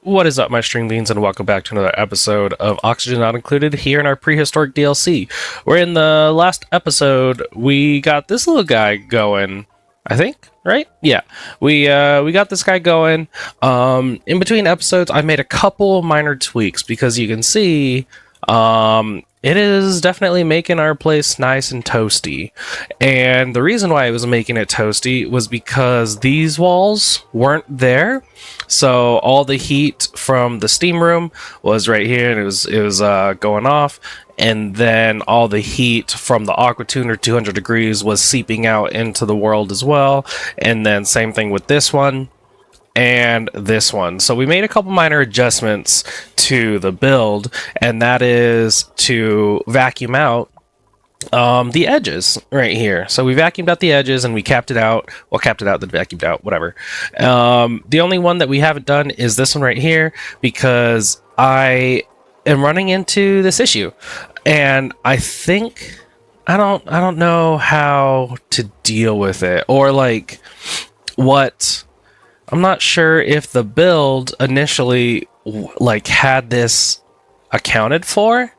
What is up, my string beans, and welcome back to another episode of Oxygen Not Included here in our Prehistoric DLC. Where in the last episode, we got this little guy going, I think, right? Yeah, we got this guy going. In between episodes, I made a couple minor tweaks because you can see, it is definitely making our place nice and toasty. And the reason why it was making it toasty was because these walls weren't there. So all the heat from the steam room was right here, and it was going off. And then all the heat from the aqua tuner 200 degrees was seeping out into the world as well. And then same thing with this one and this one. So we made a couple minor adjustments to the build, and that is to vacuum out the edges right here. So we vacuumed out the edges and we capped it out. Well, capped it out, then vacuumed out, whatever. The only one that we haven't done is this one right here, because I am running into this issue, and I think I don't know how to deal with it, or like what. I'm not sure if the build initially like had this accounted for,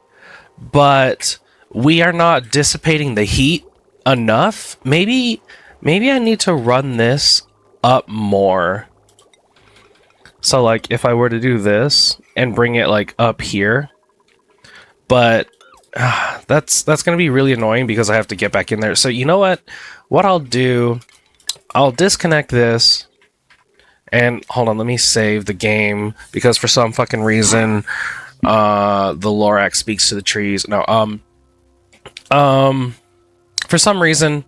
but we are not dissipating the heat enough. Maybe I need to run this up more. So like if I were to do this and bring it like up here, but that's going to be really annoying because I have to get back in there. So you know what I'll do, I'll disconnect this. And hold on, let me save the game because for some fucking reason, the Lorax speaks to the trees. No, for some reason,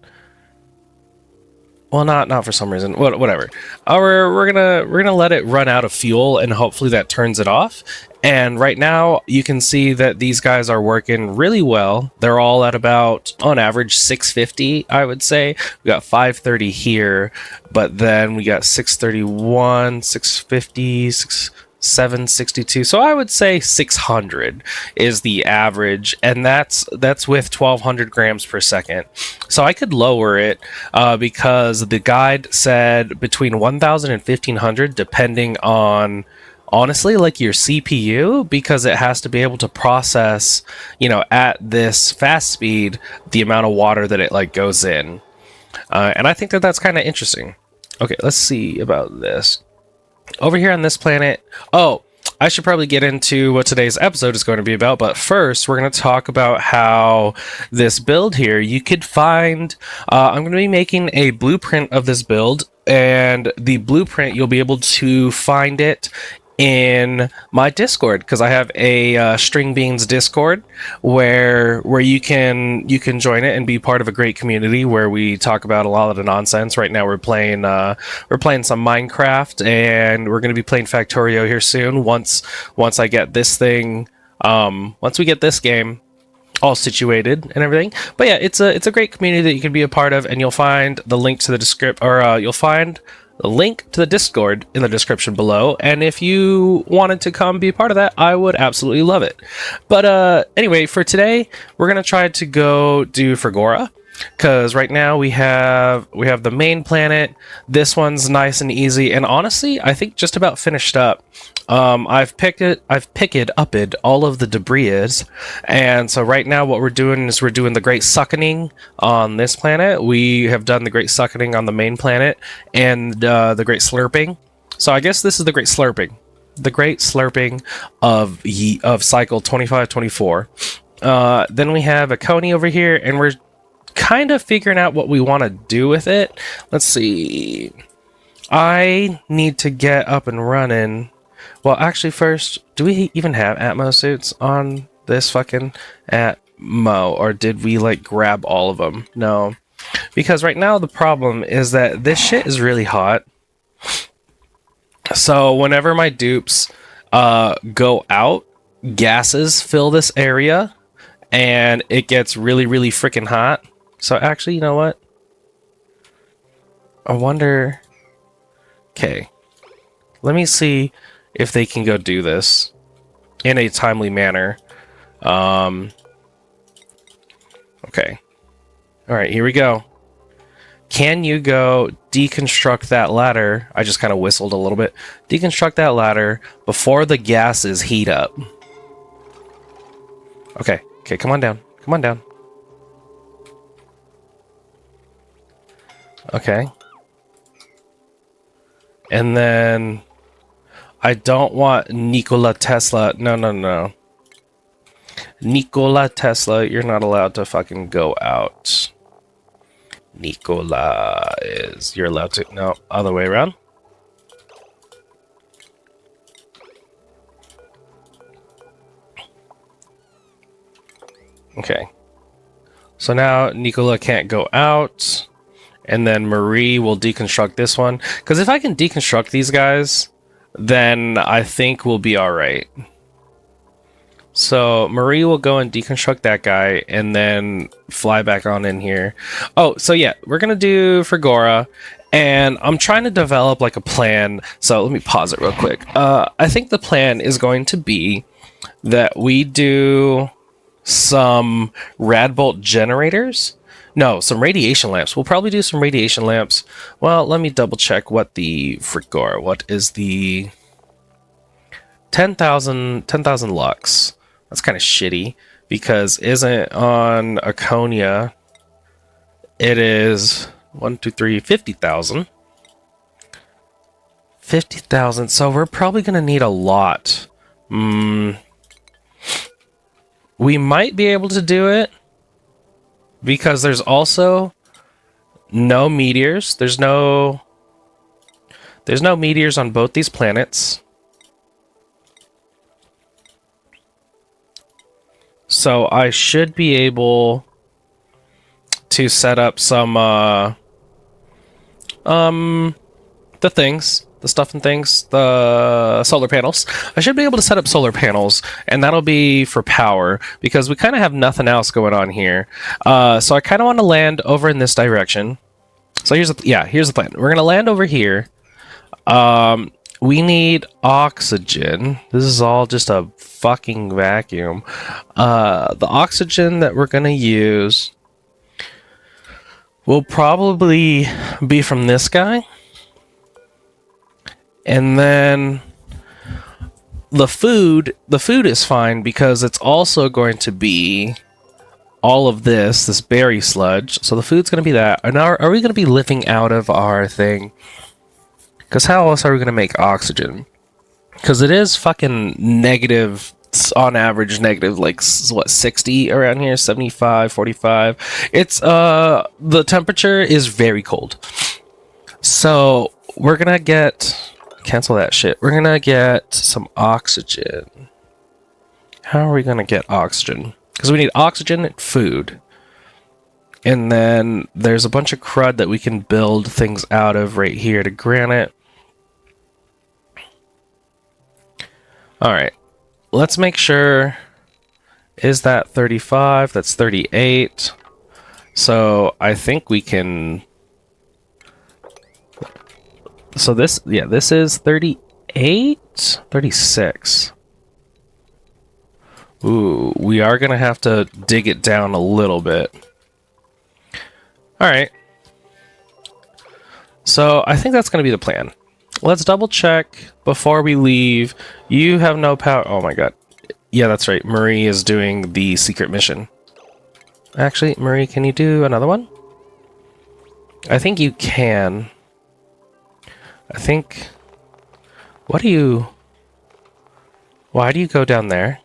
well, not for some reason, whatever. We're gonna let it run out of fuel, and hopefully that turns it off. And right now, you can see that these guys are working really well. They're all at about, on average, 650, I would say. We got 530 here, but then we got 631, 650, 762. So I would say 600 is the average, and that's with 1200 grams per second. So I could lower it because the guide said between 1000 and 1500, depending on, honestly, like your CPU, because it has to be able to process, you know, at this fast speed, the amount of water that it like goes in. And I think that that's kind of interesting. Okay, let's see about this. Over here on this planet, oh, I should probably get into what today's episode is going to be about, but first we're going to talk about how this build here, you could find, I'm going to be making a blueprint of this build, and the blueprint, you'll be able to find it in my Discord, because I have a String Beans Discord where you can join it and be part of a great community where we talk about a lot of the nonsense. Right now we're playing some Minecraft, and we're going to be playing Factorio here soon. Once I get this thing, once we get this game all situated and everything. But yeah, it's a great community that you can be a part of, and you'll find the link to the description, or you'll find the link to the Discord in the description below, and if you wanted to come be a part of that, I would absolutely love it. But anyway, for today, we're gonna try to go do Fragora, because right now we have the main planet. This one's nice and easy, and honestly, I think just about finished up. I've picked up all of the debris, and so right now what we're doing is we're doing the Great Suckening on this planet. We have done the Great Suckening on the main planet, and the Great Slurping. So I guess this is the Great Slurping. The Great Slurping of cycle 2524. Then we have a Coney over here, and we're kind of figuring out what we want to do with it. Let's see. I need to get up and running. Well, actually, first, do we even have Atmo suits on this fucking Atmo? Or did we, like, grab all of them? No. Because right now the problem is that this shit is really hot. So whenever my dupes go out, gases fill this area, and it gets really, really freaking hot. So actually, you know what? I wonder... Okay. Let me see if they can go do this in a timely manner. Okay. Alright, here we go. can you go deconstruct that ladder? I just kind of whistled a little bit. Deconstruct that ladder before the gases heat up. Okay, come on down. Come on down. Okay. And then I don't want Nikola Tesla. No. Nikola Tesla, you're not allowed to fucking go out. Nikola is... You're allowed to... No, other way around. Okay. So now Nikola can't go out. And then Marie will deconstruct this one. Because if I can deconstruct these guys, then I think we'll be alright. So Marie will go and deconstruct that guy and then fly back on in here. Oh, so yeah, we're going to do Frigora. And I'm trying to develop like a plan. So let me pause it real quick. I think the plan is going to be that we do some Radbolt generators. No, some radiation lamps. We'll probably do some radiation lamps. Well, let me double check what the Frigora. What is the 10,000 lux? That's kind of shitty because isn't on Aconia. It is 1, 2, 3, 50,000. 50,000. So we're probably going to need a lot. We might be able to do it because there's also no meteors. There's no meteors on both these planets. So I should be able to set up some the stuff and things, the solar panels. I should be able to set up solar panels, and that'll be for power because we kind of have nothing else going on here. So I kind of want to land over in this direction. So here's the plan. We're gonna land over here. We need oxygen. This is all just a fucking vacuum. The oxygen that we're gonna use will probably be from this guy. And then the food is fine because it's also going to be all of this berry sludge. So the food's going to be that. And are we going to be living out of our thing? Because how else are we going to make oxygen? Because it is fucking negative, on average negative, like, what, 60 around here? 75, 45. It's, the temperature is very cold. So we're going to get... Cancel that shit. We're going to get some oxygen. How are we going to get oxygen? Because we need oxygen and food. And then there's a bunch of crud that we can build things out of right here to granite. Alright. Let's make sure... Is that 35? That's 38. So I think we can... So this is 38? 36. Ooh, we are going to have to dig it down a little bit. Alright. So I think that's going to be the plan. Let's double check before we leave. You have no power. Oh my god. Yeah, that's right. Marie is doing the secret mission. Actually, Marie, can you do another one? I think you can. I think... Why do you go down there?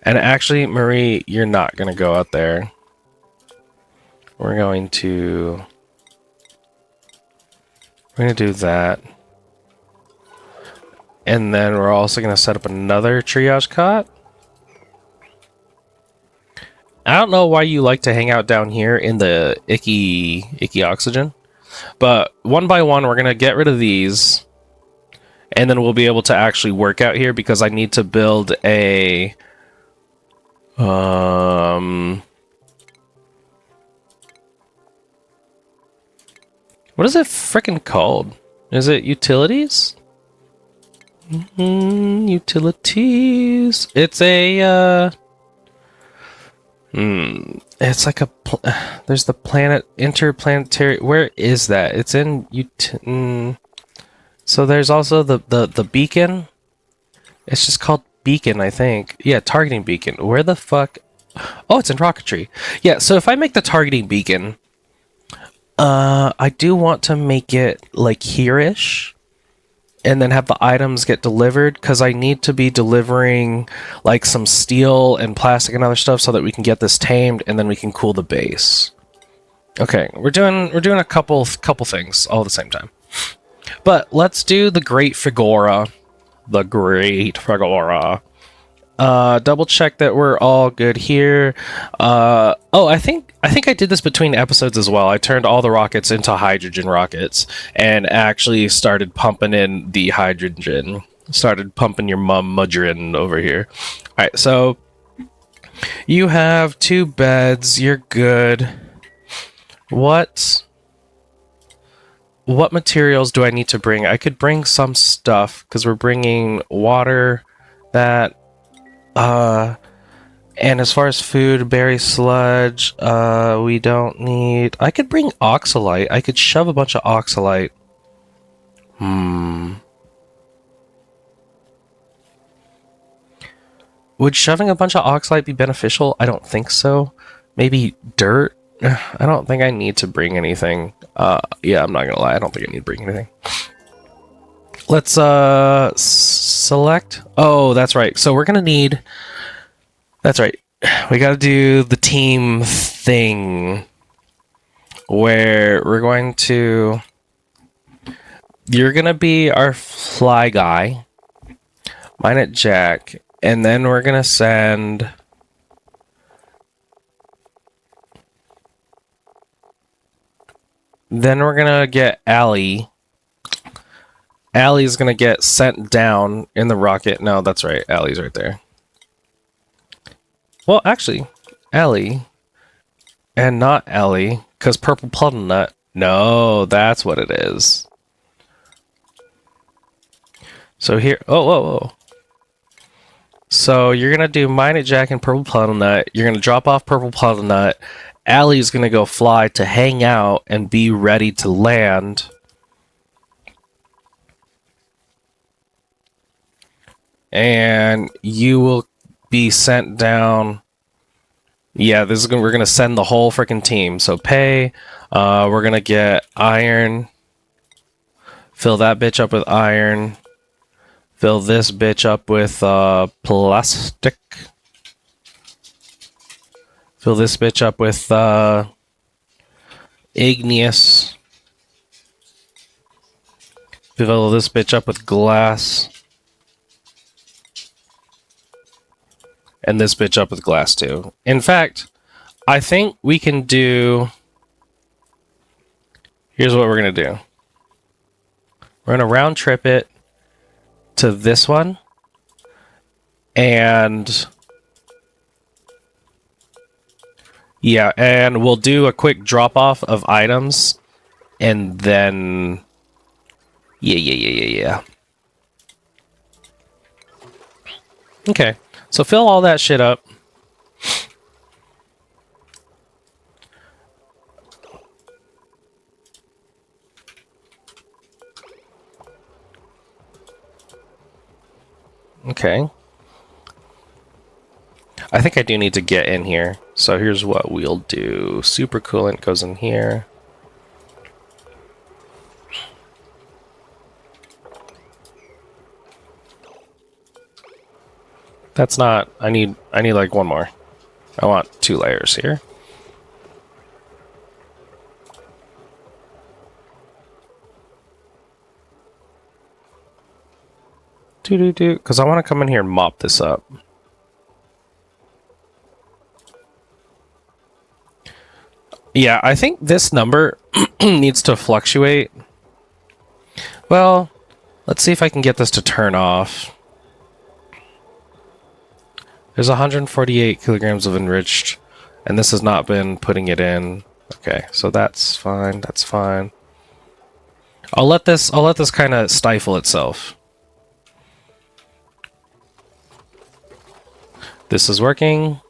And actually, Marie, you're not going to go out there. We're going to do that. And then we're also going to set up another triage cot. I don't know why you like to hang out down here in the icky oxygen. But one by one, we're going to get rid of these. And then we'll be able to actually work out here because I need to build a... What is it frickin' called? Is it utilities? Utilities. It's a, It's like there's the planet interplanetary. Where is that? It's in so there's also the beacon. It's just called beacon, I think. Yeah, targeting beacon. Where the fuck? Oh, it's in rocketry. Yeah, so if I make the targeting beacon, I do want to make it like here-ish, and then have the items get delivered, because I need to be delivering like some steel and plastic and other stuff so that we can get this tamed, and then we can cool the base. Okay, we're doing a couple things all at the same time. But let's do the Great Figura. The Great Figura. Double check that we're all good here. Oh, I think I did this between episodes as well. I turned all the rockets into hydrogen rockets and actually started pumping in the hydrogen. Started pumping your mudrin over here. All right, so you have 2 beds. You're good. What materials do I need to bring? I could bring some stuff because we're bringing water, that. And as far as food, berry sludge, we don't need... I could bring oxalite. I could shove a bunch of oxalite. Would shoving a bunch of oxalite be beneficial? I don't think so. Maybe dirt? I don't think I need to bring anything. Yeah, I'm not gonna lie. I don't think I need to bring anything. Let's, select. Oh, that's right. So we're gonna need... That's right. We gotta do the team thing, where we're going to... You're gonna be our fly guy. Mine at Jack. And then we're gonna send... Then we're gonna get Allie. Allie's gonna get sent down in the rocket. No, that's right. Allie's right there. Well, actually, Allie and not Allie, because purple plum nut. No, that's what it is. So here, oh. So you're gonna do mine at Jack and purple plum nut. You're gonna drop off purple plum nut. Allie's gonna go fly to hang out and be ready to land. And you will be sent down. Yeah, we're gonna send the whole freaking team. So pay. We're gonna get iron. Fill that bitch up with iron. Fill this bitch up with plastic. Fill this bitch up with igneous. Fill this bitch up with glass. And this bitch up with glass too. In fact, I think we can do... Here's what we're going to do. We're going to round trip it to this one. And... Yeah, and we'll do a quick drop-off of items. And then... Yeah. Okay. So fill all that shit up. Okay. I think I do need to get in here. So here's what we'll do. Super coolant goes in here. That's not... I need like one more. I want 2 layers here. Because I want to come in here and mop this up. Yeah, I think this number needs to fluctuate. Well, let's see if I can get this to turn off. There's 148 kilograms of enriched, and this has not been putting it in. Okay, so that's fine. That's fine. I'll let this kind of stifle itself. This is working.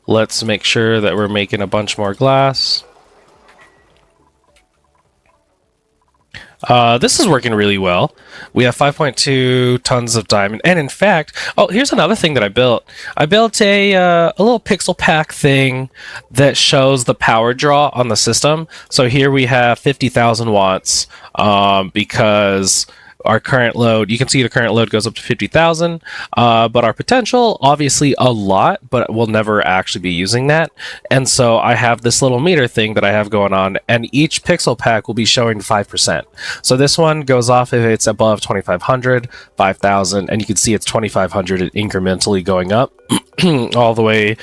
Let's make sure that we're making a bunch more glass. This is working really well. We have 5.2 tons of diamond. And in fact, oh, here's another thing that I built. I built a little pixel pack thing that shows the power draw on the system. So here we have 50,000 watts because our current load, you can see the current load goes up to 50,000, but our potential, obviously a lot, but we'll never actually be using that. And so I have this little meter thing that I have going on, and each pixel pack will be showing 5%. So this one goes off if it's above 2,500, 5,000, and you can see it's 2,500 incrementally going up all the way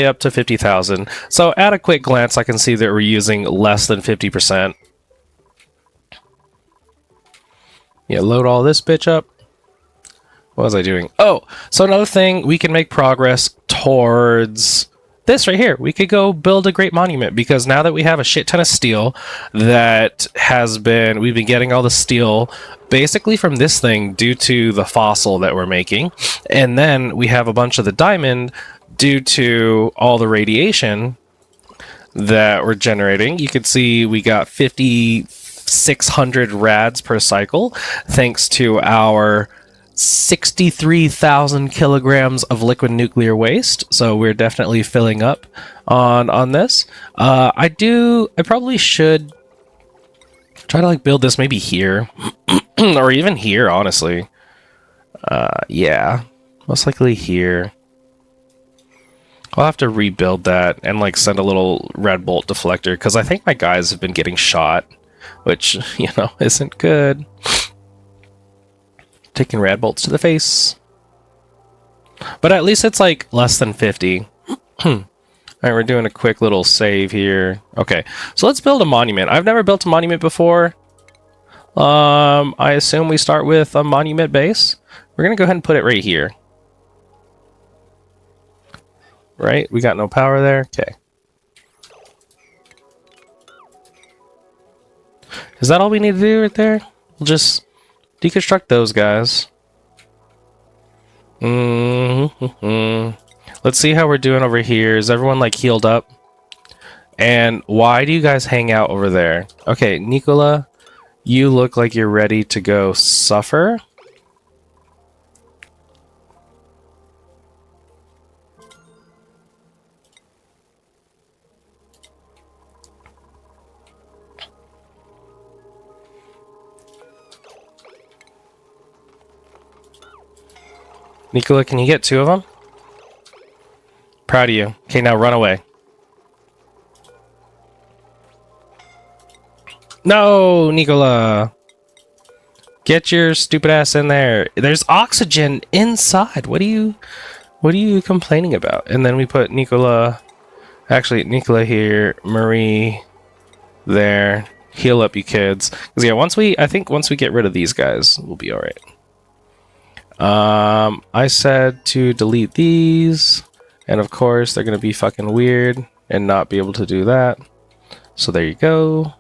up to 50,000. So at a quick glance, I can see that we're using less than 50%. Yeah, load all this bitch up. What was I doing? Oh, so another thing, we can make progress towards this right here. We could go build a great monument, because now that we have a shit ton of steel that we've been getting all the steel basically from this thing due to the fossil that we're making. And then we have a bunch of the diamond due to all the radiation that we're generating. You can see we got 5,600 rads per cycle thanks to our 63,000 kilograms of liquid nuclear waste. So we're definitely filling up on this. I probably should try to like build this maybe here or even here, honestly. Yeah, most likely here. I'll have to rebuild that and like send a little red bolt deflector, because I think my guys have been getting shot, which, you know, isn't good. Taking rad bolts to the face. But at least it's like less than 50. Alright, we're doing a quick little save here. Okay, so let's build a monument. I've never built a monument before. I assume we start with a monument base. We're gonna go ahead and put it right here. Right? We got no power there? Okay. Is that all we need to do right there? We'll just deconstruct those guys. Let's see how we're doing over here. Is everyone like healed up? And why do you guys hang out over there? Okay, Nicola, you look like you're ready to go suffer. Nicola, can you get 2 of them? Proud of you. Okay, now run away. No, Nicola! Get your stupid ass in there. There's oxygen inside. What are you complaining about? And then we put Nicola... Actually, Nicola here, Marie there. Heal up, you kids. Because yeah, I think once we get rid of these guys, we'll be alright. I said to delete these, and of course they're gonna be fucking weird and not be able to do that. So there you go.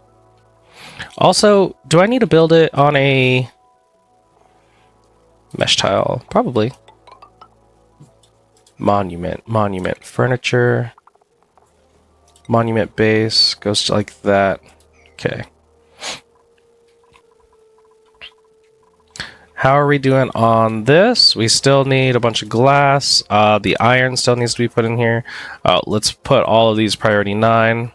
Also, do I need to build it on a mesh tile? Probably. Monument, furniture, monument base, goes like that. Okay. How are we doing on this? We still need a bunch of glass. The iron still needs to be put in here. Let's put all of these priority 9.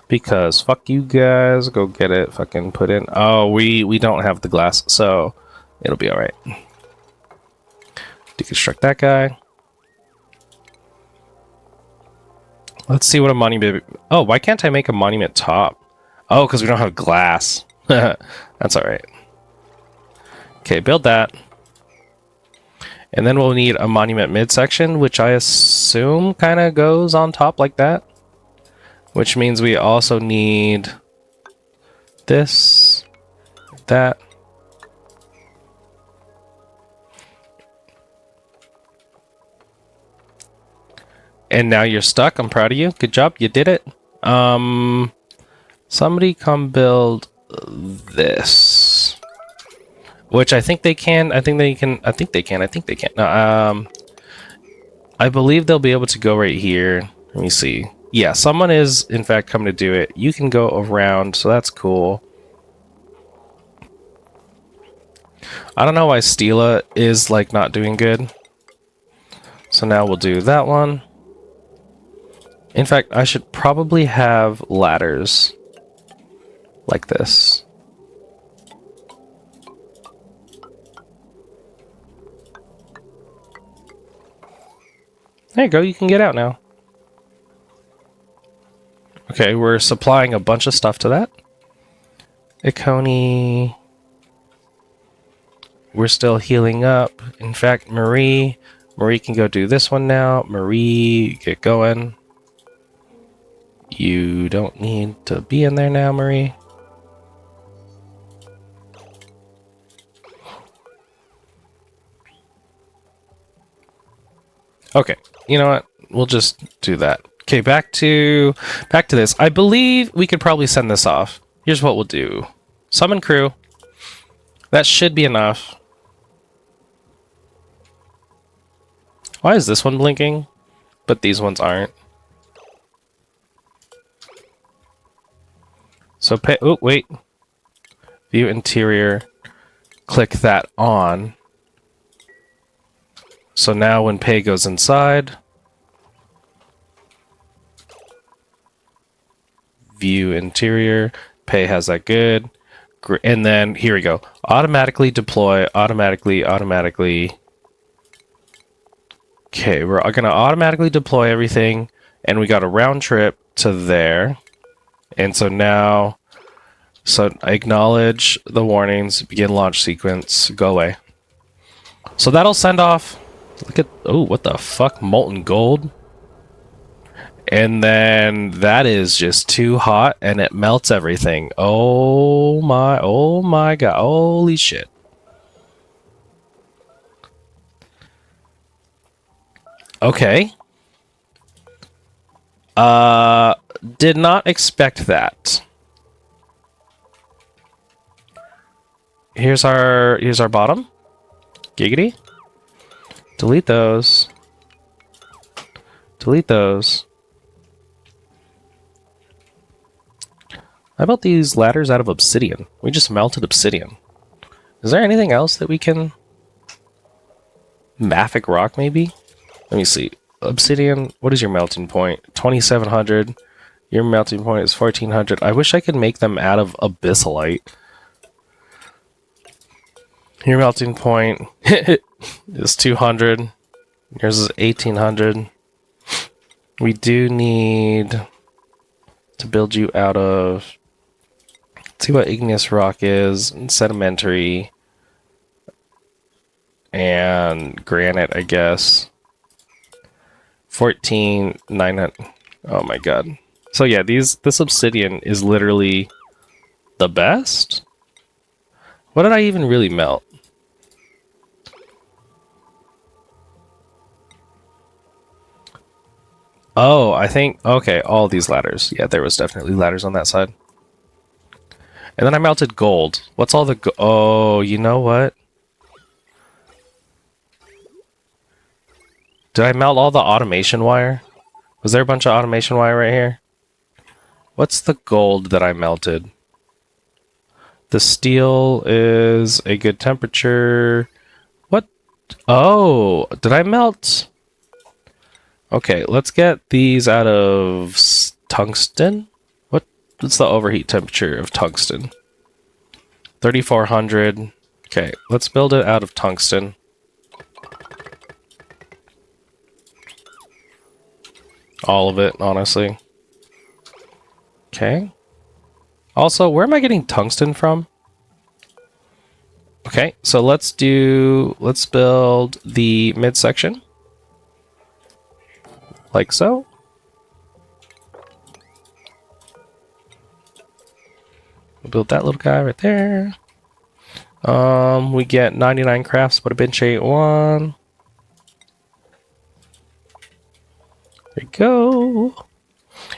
Because fuck you guys. Go get it. Fucking put in. Oh, we don't have the glass, so it'll be alright. Deconstruct that guy. Let's see what a monument... Oh, why can't I make a monument top? Oh, because we don't have glass. That's alright. Okay, build that. And then we'll need a monument midsection, which I assume kind of goes on top like that. Which means we also need this, that. And now you're stuck. I'm proud of you. Good job. You did it. Somebody come build this. Which I think they can. I think they can. I think they can. No, I believe they'll be able to go right here. Let me see. Yeah, someone is, in fact, coming to do it. You can go around, so that's cool. I don't know why Stila is, like, not doing good. So now we'll do that one. In fact, I should probably have ladders. Like this. There you go, you can get out now. Okay, we're supplying a bunch of stuff to that. Ikoni. We're still healing up. In fact, Marie can go do this one now. Marie, get going. You don't need to be in there now, Marie. Okay, you know what? We'll just do that. Okay, back to this. I believe we could probably send this off. Here's what we'll do. Summon crew. That should be enough. Why is this one blinking, but these ones aren't? So pay. Oh, wait. View interior. Click that on. So now when pay goes inside, view interior, pay has that good. And then here we go. Automatically deploy, automatically. Okay, we're gonna automatically deploy everything, and we got a round trip to there. And so now, acknowledge the warnings, begin launch sequence, go away. So that'll send off, look at, oh, what the fuck, molten gold. And then that is just too hot, and it melts everything. Oh my god, holy shit. Okay. Did not expect that. Here's our bottom. Giggity. Delete those. Delete those. How about these ladders out of obsidian? We just melted obsidian. Is there anything else that we can... Mafic rock, maybe? Let me see. Obsidian, what is your melting point? 2700. Your melting point is 1400. I wish I could make them out of abyssalite. Your melting point is 200. Yours is 1800. We do need to build you out of... Let's see what igneous rock is. And sedimentary. And granite, I guess. 14,900. Oh my god. So yeah, this obsidian is literally the best? What did I even really melt? Oh, I think... Okay, all these ladders. Yeah, there was definitely ladders on that side. And then I melted gold. What's all the... Oh, you know what? Did I melt all the automation wire? Was there a bunch of automation wire right here? What's the gold that I melted? The steel is a good temperature. What? Oh, did I melt? Okay, let's get these out of tungsten. What's the overheat temperature of tungsten? 3400. Okay, let's build it out of tungsten. All of it, honestly. Okay. Also, where am I getting tungsten from? Okay, so let's build the midsection. Like so. We'll build that little guy right there. We get 99 crafts, but a bench ain't one. There we go.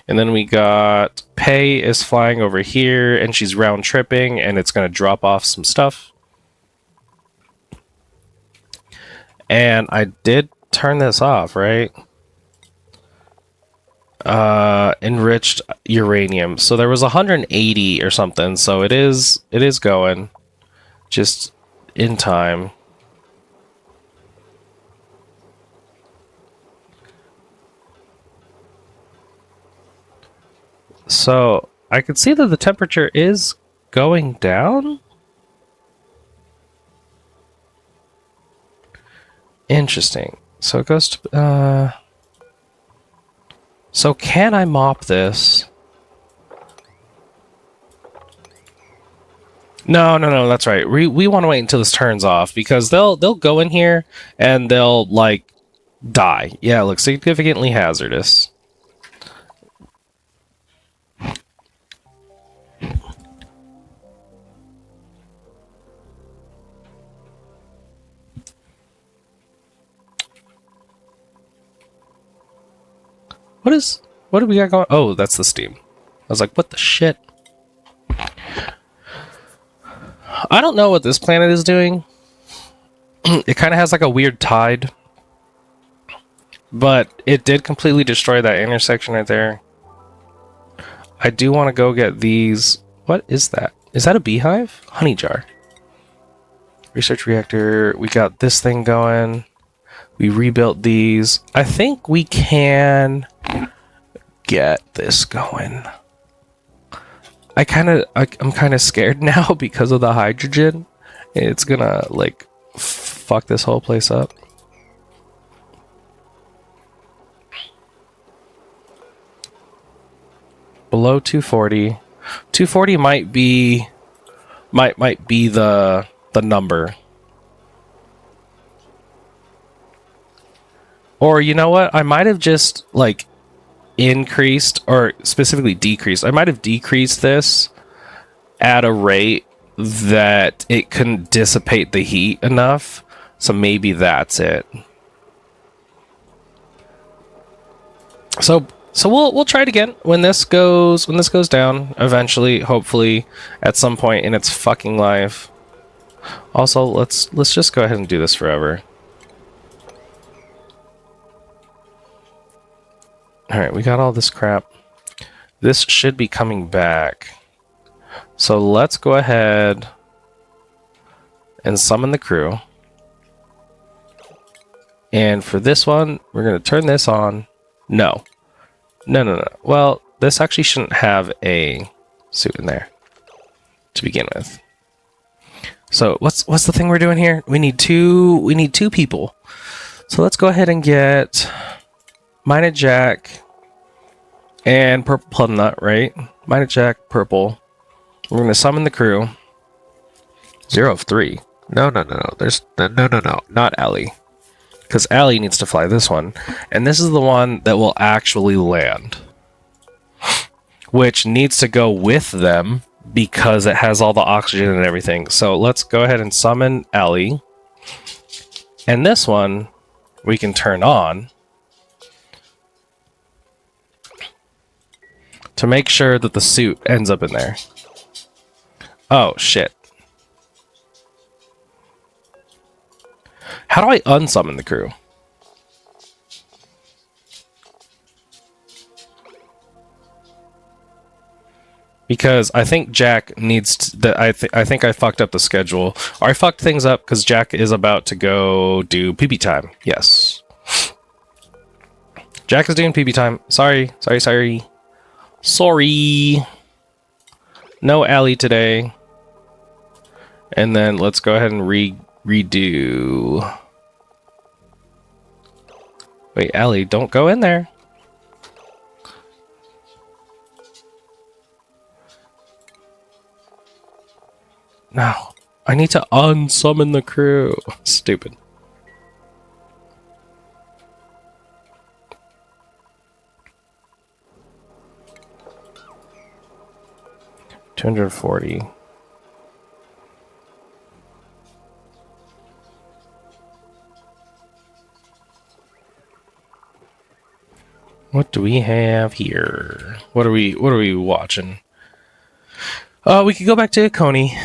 And then we got Pei is flying over here, and she's round tripping, and it's going to drop off some stuff. And I did turn this off, right? Enriched uranium. So there was 180 or something. So it is going just in time. So I can see that the temperature is going down. Interesting. So it goes to, so can I mop this? No, that's right. We want to wait until this turns off because they'll go in here and they'll like die. Yeah, it looks significantly hazardous. What do we got going? Oh, that's the steam. I was like, what the shit? I don't know what this planet is doing. It kind of has like a weird tide. But it did completely destroy that intersection right there. I do want to go get these. What is that? Is that a beehive? Honey jar. Research reactor. We got this thing going. We rebuilt these. I think we can get this going. I'm kind of scared now because of the hydrogen. It's gonna like fuck this whole place up. Below 240. 240 might be the number. Or you know what? I might have just like increased or specifically decreased. I might have decreased this at a rate that it couldn't dissipate the heat enough. So maybe that's it. So we'll try it again when this goes down eventually, hopefully at some point in its fucking life. Also, let's just go ahead and do this forever. All right, we got all this crap. This should be coming back. So let's go ahead and summon the crew. And for this one, we're going to turn this on. No. Well, this actually shouldn't have a suit in there to begin with. So what's the thing we're doing here? We need two people. So let's go ahead and get Mina Jack and Purple Plum Nut, right? Mina Jack, Purple. We're going to summon the crew. 0 of 3. No. There's no. Not Allie. Because Allie needs to fly this one. And this is the one that will actually land. Which needs to go with them because it has all the oxygen and everything. So let's go ahead and summon Allie. And this one we can turn on to make sure that the suit ends up in there. Oh, shit. How do I unsummon the crew? Because I think Jack needs to, I think I fucked up the schedule. Or I fucked things up because Jack is about to go do PB time. Yes. Jack is doing PB time. Sorry. No Allie today. And then let's go ahead and redo. Wait, Allie, don't go in there. No, I need to unsummon the crew. Stupid. $240. What do we have here? What are we watching? We could go back to Coney.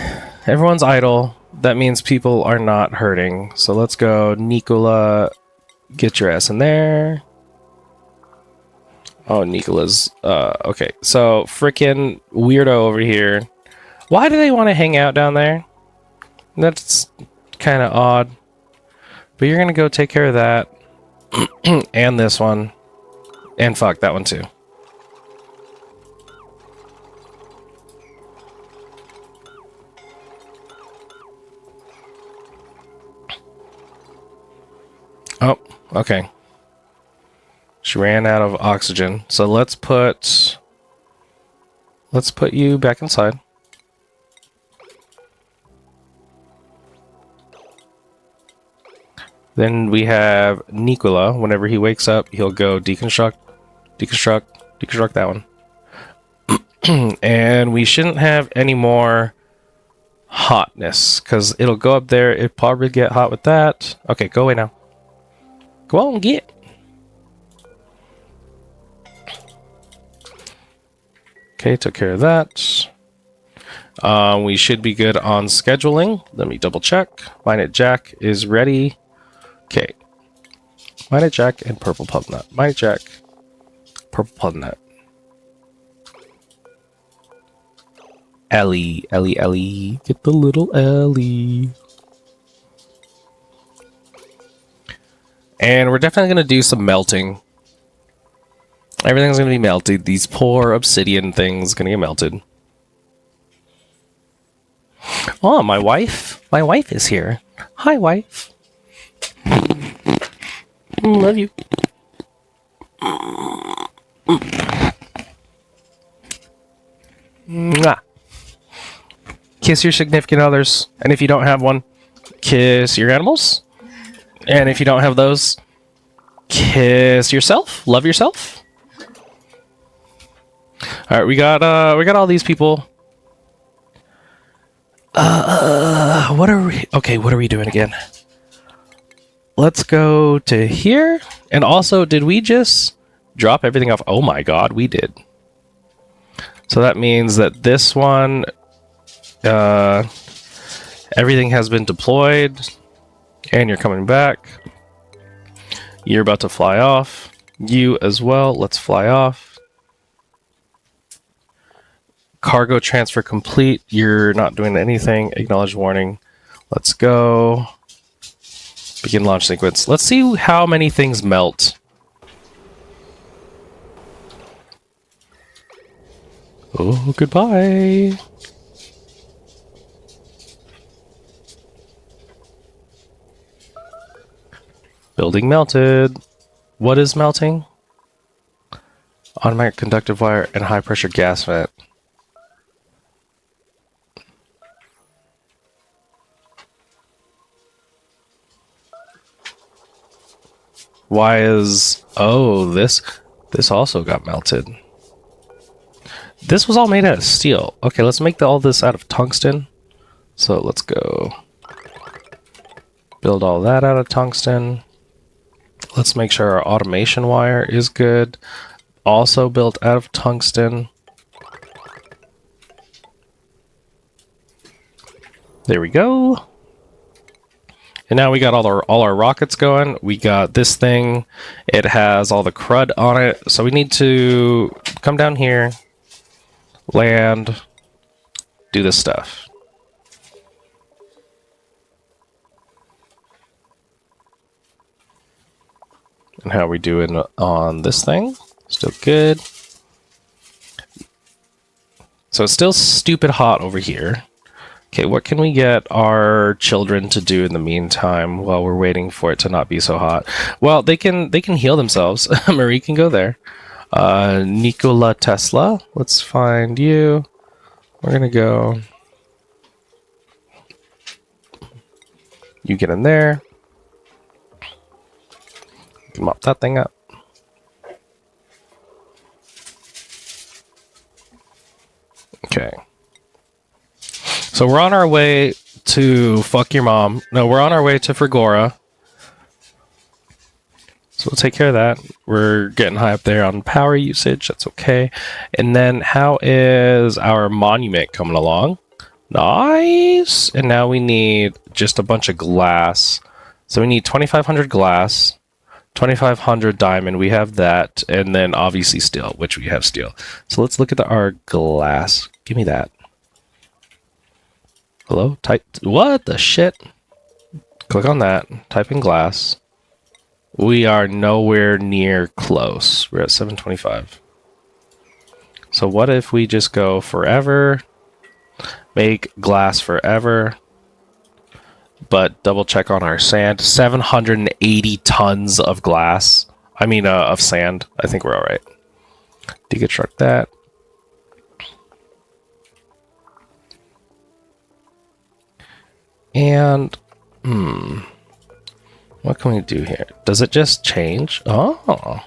Everyone's idle. That means people are not hurting. So let's go Nikola, Get your ass in there. Oh, Nicola's. Okay. So, frickin' weirdo over here. Why do they want to hang out down there? That's kind of odd. But you're going to go take care of that. And this one. And fuck, that one too. Oh, okay. She ran out of oxygen. So let's put you back inside. Then we have Nicola. Whenever he wakes up, he'll go deconstruct that one. And we shouldn't have any more hotness, because it'll go up there. It'll probably get hot with that. Okay, go away now. Go on, get. Okay, took care of that. We should be good on scheduling. Let me double check. Mine at Jack is ready. Okay. Mine at Jack and purple pub nut. Mine at Jack. Purple pub nut. Ellie. Get the little Ellie. And we're definitely going to do some melting. Everything's going to be melted. These poor obsidian things going to get melted. Oh, my wife. My wife is here. Hi, wife. Love you. Mwah. Kiss your significant others. And if you don't have one, kiss your animals. And if you don't have those, kiss yourself. Love yourself. All right, we got all these people. What are we doing again? Let's go to here. And also, did we just drop everything off? Oh my god, we did. So that means that this one, everything has been deployed. And you're coming back. You're about to fly off. You as well. Let's fly off. Cargo transfer complete. You're not doing anything. Acknowledge warning. Let's go. Begin launch sequence. Let's see how many things melt. Oh, goodbye. Building melted. What is melting? Automatic conductive wire and high pressure gas vent. Why is... Oh, this also got melted. This was all made out of steel. Okay, let's make all this out of tungsten. So let's go build all that out of tungsten. Let's make sure our automation wire is good. Also built out of tungsten. There we go. And now we got all our rockets going. We got this thing. It has all the crud on it. So we need to come down here, land, do this stuff. And how are we doing on this thing? Still good. So it's still stupid hot over here. Okay, what can we get our children to do in the meantime while we're waiting for it to not be so hot? Well, they can heal themselves. Marie can go there. Nikola Tesla, let's find you. We're gonna go. You get in there. Mop that thing up. Okay. So we're on our way to fuck your mom. No, we're on our way to Fragora. So we'll take care of that. We're getting high up there on power usage. That's okay. And then how is our monument coming along? Nice. And now we need just a bunch of glass. So we need 2,500 glass, 2,500 diamond, we have that, and then obviously steel, which we have steel. So let's look at our glass. Give me that. Hello? Type. What the shit? Click on that. Type in glass. We are nowhere near close. We're at 725. So what if we just go forever, make glass forever, but double check on our sand. 780 tons of glass. I mean, of sand. I think we're all right. Deconstruct that. And, what can we do here? Does it just change? Oh.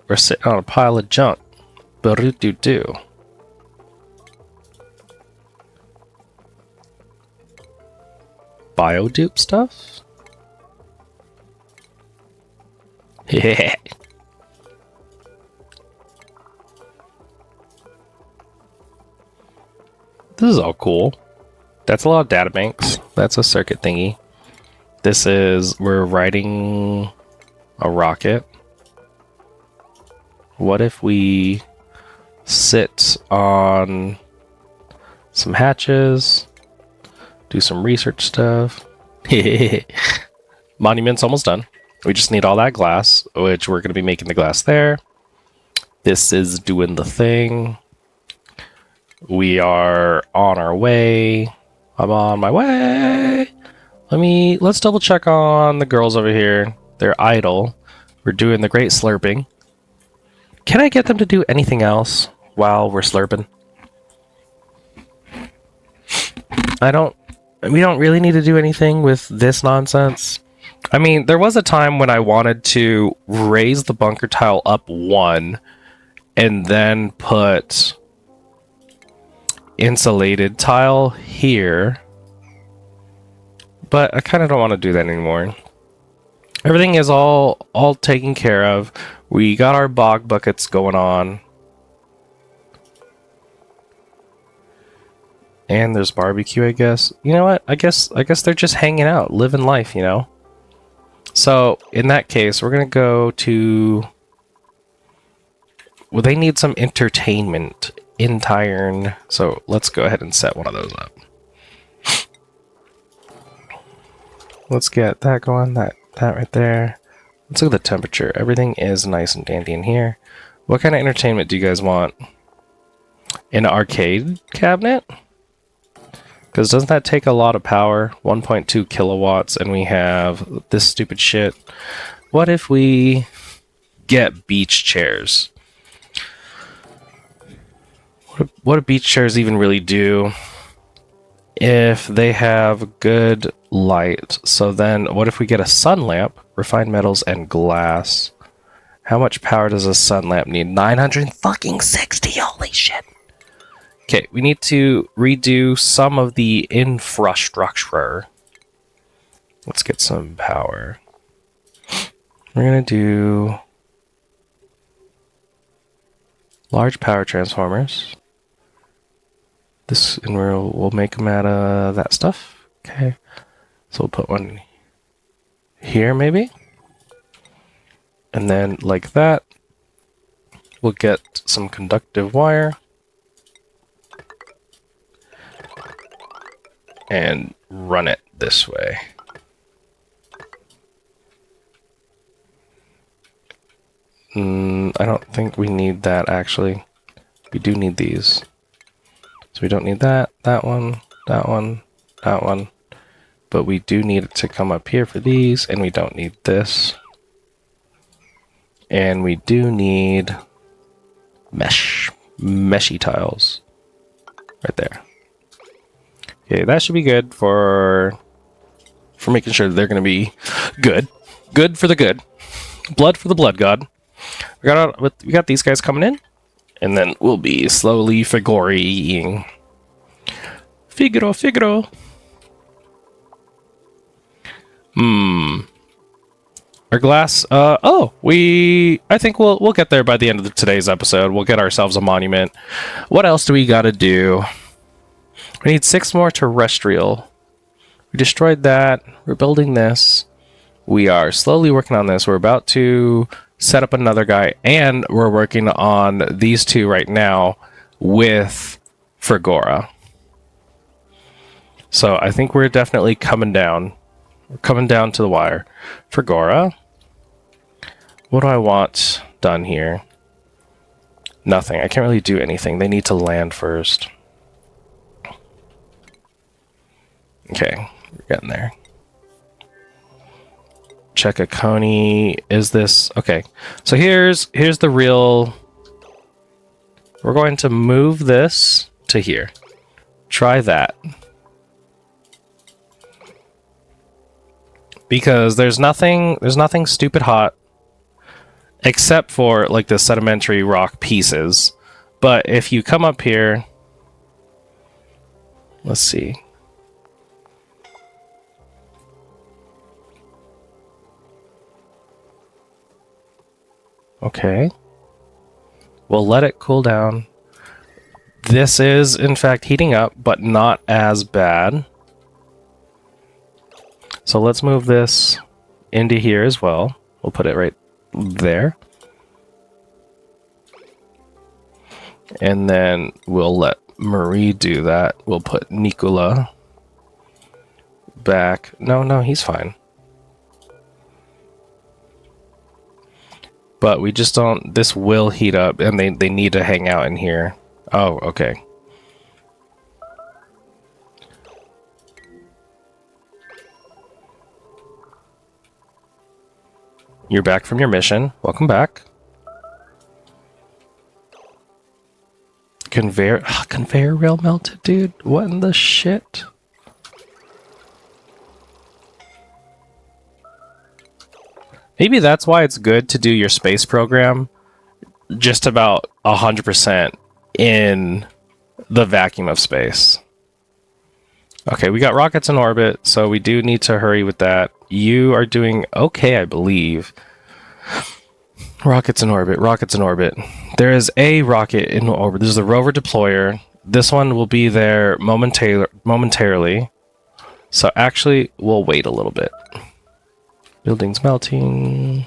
We're sitting on a pile of junk. Ba-doo-doo-doo. Biodupe stuff? Yeah. This is all cool. That's a lot of data banks. That's a circuit thingy. This is, we're riding a rocket. What if we sit on some hatches, do some research stuff? Monument's almost done. We just need all that glass, which we're going to be making the glass there. This is doing the thing. We are on our way. I'm on my way. Let's double check on the girls over here. They're idle. We're doing the great slurping. Can I get them to do anything else while we're slurping? We don't really need to do anything with this nonsense. I mean, there was a time when I wanted to raise the bunker tile up one and then put insulated tile here. But I kind of don't want to do that anymore. Everything is all taken care of. We got our bog buckets going on. And there's barbecue, I guess. You know what? I guess they're just hanging out, living life, you know? So, in that case, we're going to go to... Well, they need some entertainment. Intern. So, let's go ahead and set one of those up. Let's get that going, that right there. Let's look at the temperature. Everything is nice and dandy in here. What kind of entertainment do you guys want? An arcade cabinet? Because doesn't that take a lot of power? 1.2 kilowatts, and we have this stupid shit. What if we get beach chairs? What do beach chairs even really do? If they have good light. So then, what if we get a sun lamp, refined metals, and glass? How much power does a sun lamp need? 960, holy shit. Okay, we need to redo some of the infrastructure. Let's get some power. We're gonna do large power transformers. This, and we'll make them out of that stuff. Okay, so we'll put one here maybe, and then like that, we'll get some conductive wire and run it this way. I don't think we need that actually. We do need these. So we don't need that one, that one, that one. But we do need it to come up here for these, and we don't need this. And we do need meshy tiles. Right there. Okay, that should be good for making sure they're going to be good. Good for the good. Blood for the blood god. We got these guys coming in. And then we'll be slowly Figaro. Our glass, I think we'll get there by the end of today's episode. We'll get ourselves a monument. What else do we gotta do? We need 6 more terrestrial. We destroyed that. We're building this. We are slowly working on this. We're about to set up another guy, and we're working on these two right now with Fragora. So I think we're definitely coming down. We're coming down to the wire. Fragora. What do I want done here? Nothing. I can't really do anything. They need to land first. Okay, we're getting there. Check a Coney. Is this okay? So here's the real. We're going to move this to here. Try that. Because there's nothing stupid hot except for like the sedimentary rock pieces. But if you come up here, let's see. Okay. We'll let it cool down. This is, in fact, heating up, but not as bad. So let's move this into here as well. We'll put it right there. And then we'll let Marie do that. We'll put Nicola back. No, he's fine. But we just don't... This will heat up, and they need to hang out in here. Oh, okay. You're back from your mission. Welcome back. Conveyor rail melted, dude? What in the shit? Maybe that's why it's good to do your space program just about 100% in the vacuum of space. Okay, we got rockets in orbit, so we do need to hurry with that. You are doing okay, I believe. Rockets in orbit, rockets in orbit. There is a rocket in orbit. This is the rover deployer. This one will be there momentarily. So actually, we'll wait a little bit. Building's melting.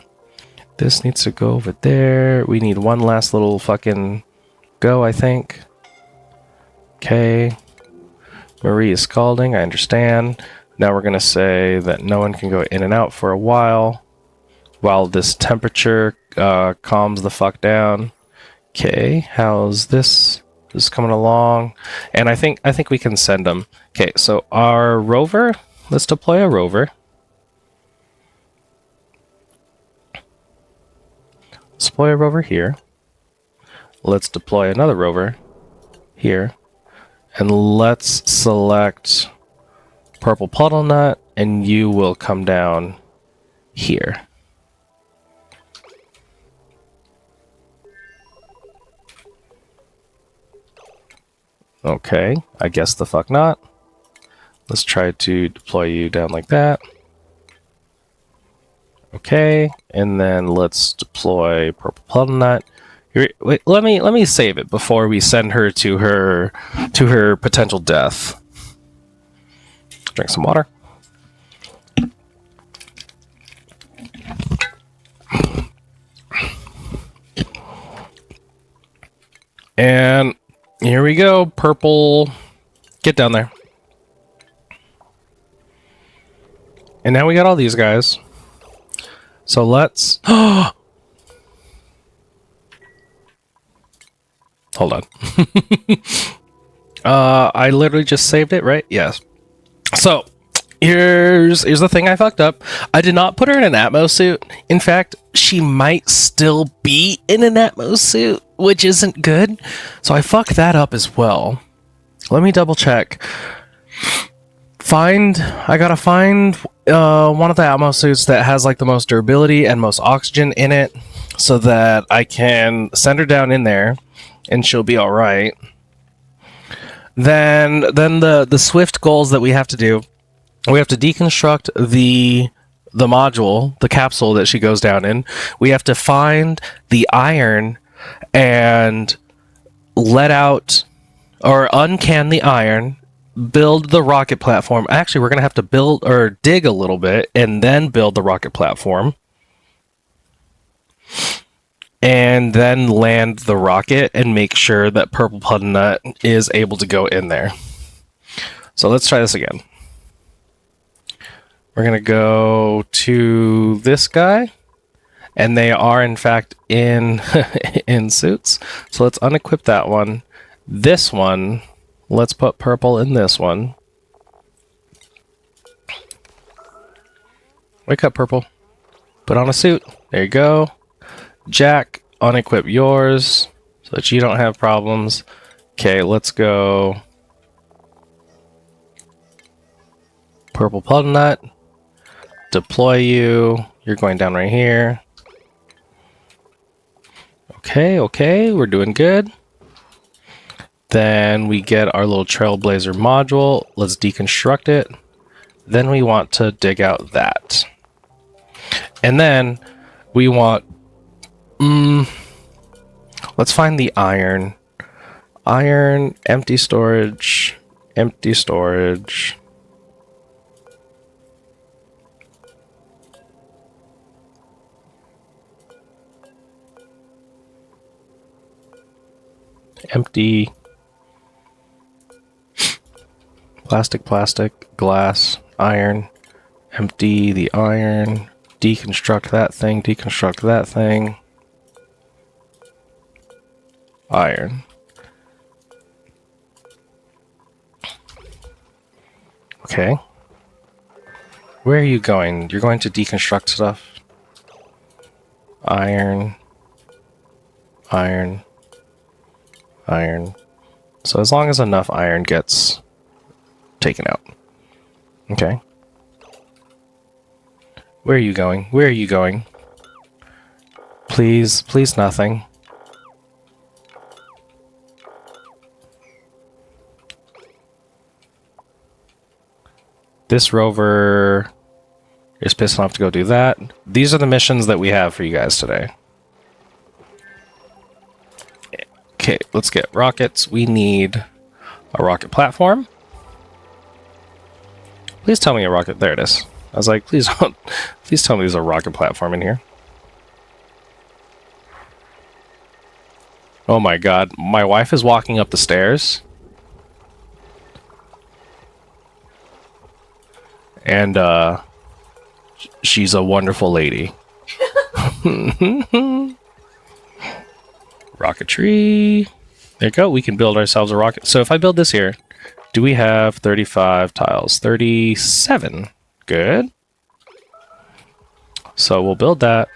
This needs to go over there. We need one last little fucking go, I think. Okay. Marie is scalding, I understand. Now we're going to say that no one can go in and out for a while this temperature calms the fuck down. Okay, how's this? This is coming along. And I think we can send them. Okay, so our rover, let's deploy a rover. Let's deploy a rover here. Let's deploy another rover here. And let's select purple puddle nut, and you will come down here. Okay, I guess the fuck not. Let's try to deploy you down like that. Okay, and then let's deploy purple puddle nut. Wait, let me save it before we send her to her potential death. Drink some water. And here we go, purple. Get down there. And now we got all these guys. So let's... Hold on. I literally just saved it, right? Yes. So, here's the thing I fucked up. I did not put her in an Atmos suit. In fact, she might still be in an Atmos suit, which isn't good. So I fucked that up as well. Let me double check. I gotta find one of the Atmos suits that has like the most durability and most oxygen in it, so that I can send her down in there and she'll be all right. Then the swift goals that we have to do, we have to deconstruct the module, the capsule that she goes down in. We have to find the iron and let out or uncan the iron build the rocket platform. Actually, we're going to have to build or dig a little bit and then build the rocket platform. And then land the rocket and make sure that Purple Puddle Nut is able to go in there. So let's try this again. We're going to go to this guy. And they are, in fact, in suits. So let's unequip that one. This one, let's put purple in this one. Wake up, Purple. Put on a suit. There you go. Jack, unequip yours so that you don't have problems. Okay, let's go. Purple Puddle Nut. Deploy you. You're going down right here. Okay, we're doing good. Then we get our little Trailblazer module. Let's deconstruct it. Then we want to dig out that. And then we want... let's find the iron. Iron, empty storage, empty storage. Empty. Plastic, glass, iron. Empty the iron. Deconstruct that thing, deconstruct that thing. Iron. Okay. Where are you going? You're going to deconstruct stuff? Iron. Iron. Iron. So as long as enough iron gets taken out. Okay. Where are you going? Where are you going? Please, please nothing. This rover is pissed off to go do that. These are the missions that we have for you guys today. Okay, let's get rockets. We need a rocket platform. Please tell me a rocket. There it is. I was like, please don't. Please tell me there's a rocket platform in here. Oh my god, my wife is walking up the stairs. And she's a wonderful lady. Rocketry. There you go. We can build ourselves a rocket. So if I build this here, do we have 35 tiles? 37. Good. So we'll build that.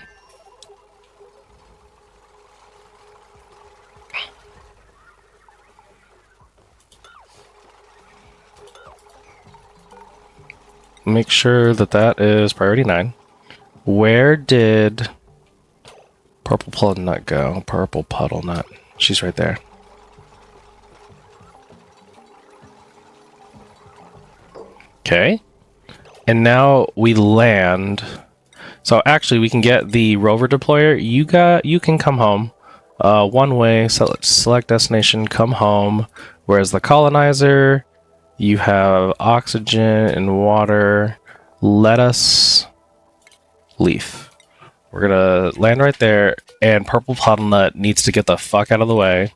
Make sure that that is priority 9. Where did Purple Puddle Nut go? Purple Puddle Nut. She's right there. Okay. And now we land. So actually we can get the rover deployer. You can come home. One way, select destination, come home. Whereas the colonizer, you have oxygen and water. Let us leave. We're gonna land right there, and Purple Puddle Nut needs to get the fuck out of the way.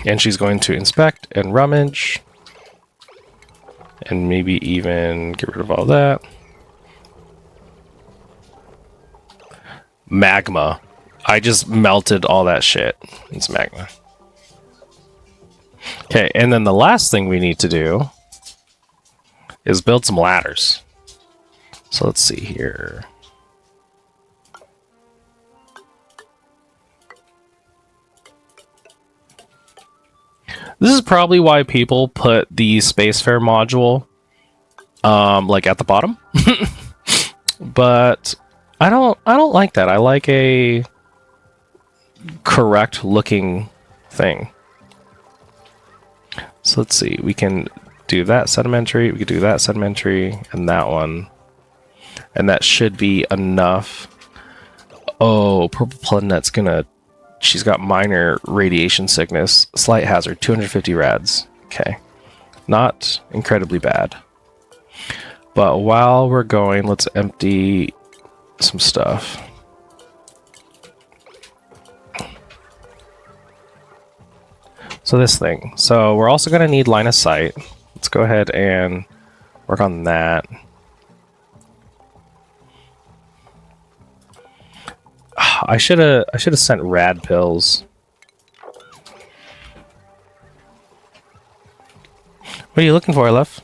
And she's going to inspect and rummage. And maybe even get rid of all that. Magma. I just melted all that shit. It's magma. Okay, and then the last thing we need to do is build some ladders. So let's see here. This is probably why people put the Spacefarer module like at the bottom. But I don't like that. I like a correct looking thing. So let's see. We can do that sedimentary, we could do that sedimentary, and that one. And that should be enough. Oh, Purple Puddle Nut's gonna She's got minor radiation sickness. Slight hazard, 250 rads. Okay. Not incredibly bad. But while we're going, let's empty some stuff. So this thing. So we're also going to need line of sight. Let's go ahead and work on that. I should have sent rad pills. What are you looking for, Lef?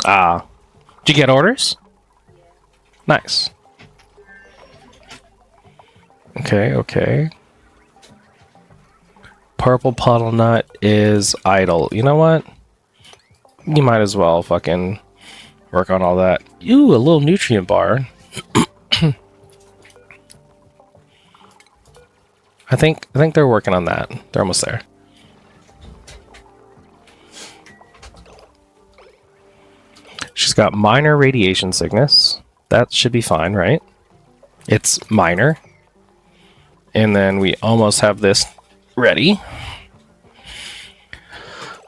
Ah. Did you get orders? Nice. Okay, okay. Purple puddle nut is idle. You know what? You might as well fucking work on all that. Ooh, a little nutrient bar. I think they're working on that. They're almost there. She's got minor radiation sickness. That should be fine, right? It's minor. And then we almost have this ready.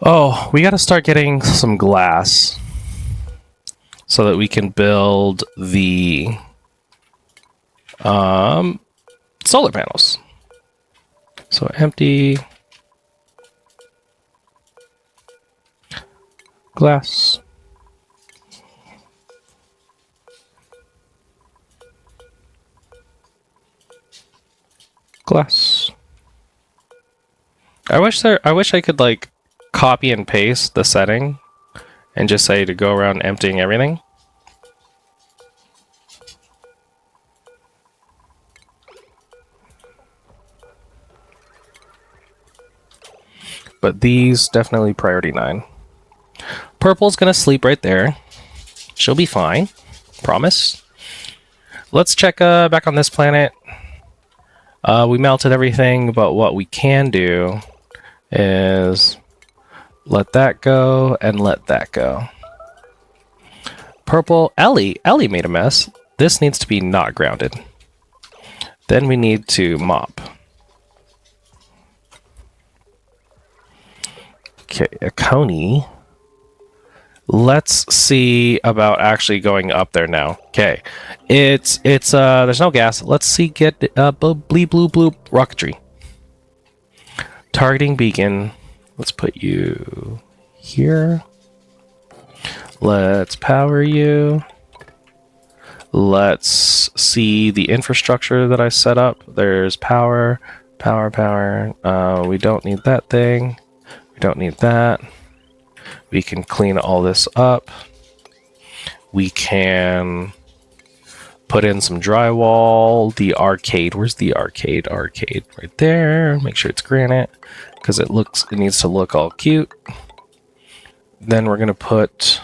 Oh, we got to start getting some glass so that we can build the solar panels. So empty glass. Glass. I wish I could like copy and paste the setting and just say to go around emptying everything. But these definitely priority 9. Purple's gonna sleep right there. She'll be fine. Promise. Let's check back on this planet. We melted everything, but what we can do is let that go and let that go. Purple, Ellie made a mess. This needs to be not grounded. Then we need to mop. Okay, a Coney. Let's see about actually going up there now. Okay, it's there's no gas. Let's see, get bleep bloop bloop rocketry. Targeting beacon. Let's put you here. Let's power you. Let's see the infrastructure that I set up. There's power. We don't need that thing. We don't need that. We can clean all this up. We can put in some drywall. The arcade. Where's the arcade? Arcade right there. Make sure it's granite because it needs to look all cute. Then we're gonna put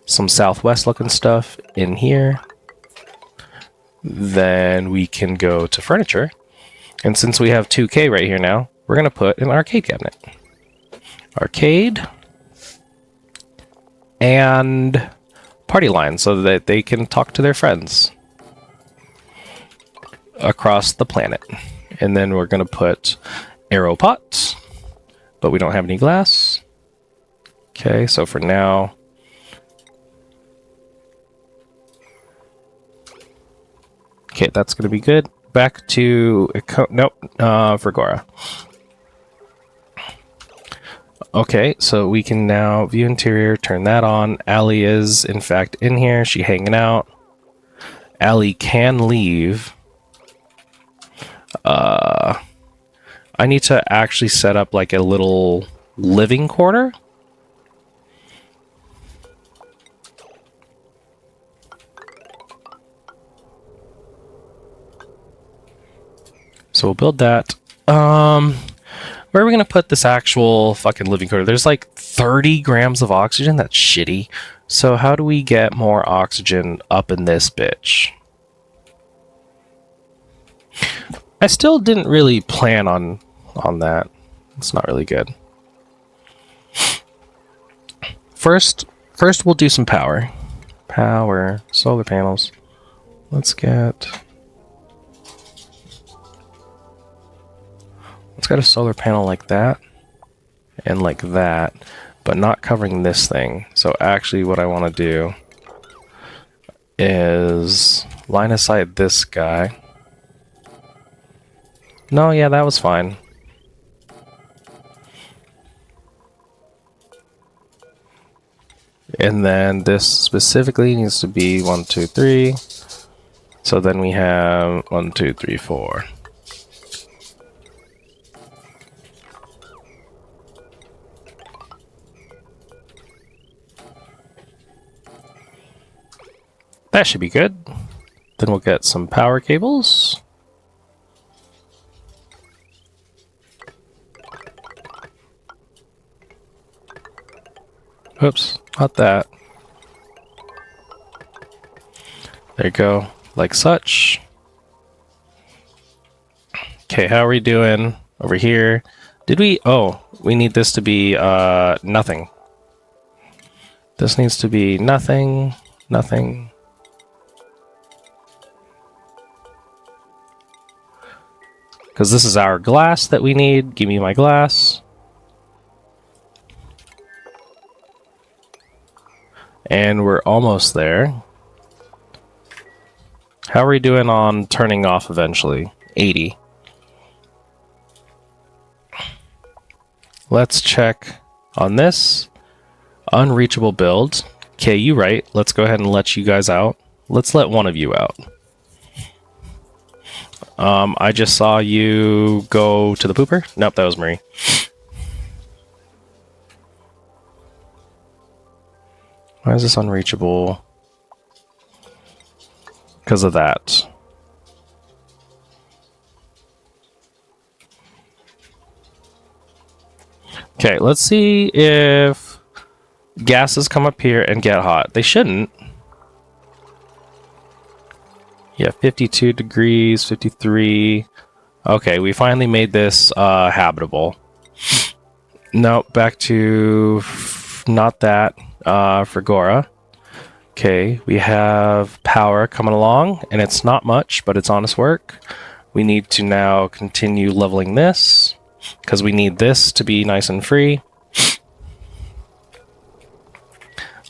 some southwest looking stuff in here. Then we can go to furniture. And since we have 2K right here now, we're gonna put an arcade cabinet. Arcade and party line so that they can talk to their friends across the planet. And then we're going to put arrow pots, but we don't have any glass. Okay, so for now, okay, that's going to be good. Back to Vergora. Okay, so we can now view interior, turn that on. Allie is, in fact, in here. She hanging out. Allie can leave. I need to actually set up like a little living quarter. So we'll build that. Where are we going to put this actual fucking living quarter? There's like 30 grams of oxygen. That's shitty. So how do we get more oxygen up in this bitch? I still didn't really plan on that. It's not really good. First we'll do some power. Power, solar panels. let's get a solar panel like that and like that, but not covering this thing. So actually what I want to do is line of sight this guy. No, yeah, that was fine. And then this specifically needs to be 1, 2, 3. So then we have 1, 2, 3, 4. That should be good. Then we'll get some power cables. Oops, not that. There you go, like such. Okay, how are we doing over here? Did we? Oh, we need this to be nothing. This needs to be nothing, nothing. Because this is our glass that we need. Give me my glass. And we're almost there. How are we doing on turning off eventually? 80. Let's check on this. Unreachable build. Okay, you right. Let's go ahead and let you guys out. Let's let one of you out. I just saw you go to the pooper. Nope, that was Marie. Why is this unreachable? Because of that. Okay, let's see if gases come up here and get hot. They shouldn't. Yeah, 52 degrees, 53. Okay, we finally made this habitable. Nope, back to not that for Gora. Okay, we have power coming along, and it's not much, but it's honest work. We need to now continue leveling this, because we need this to be nice and free.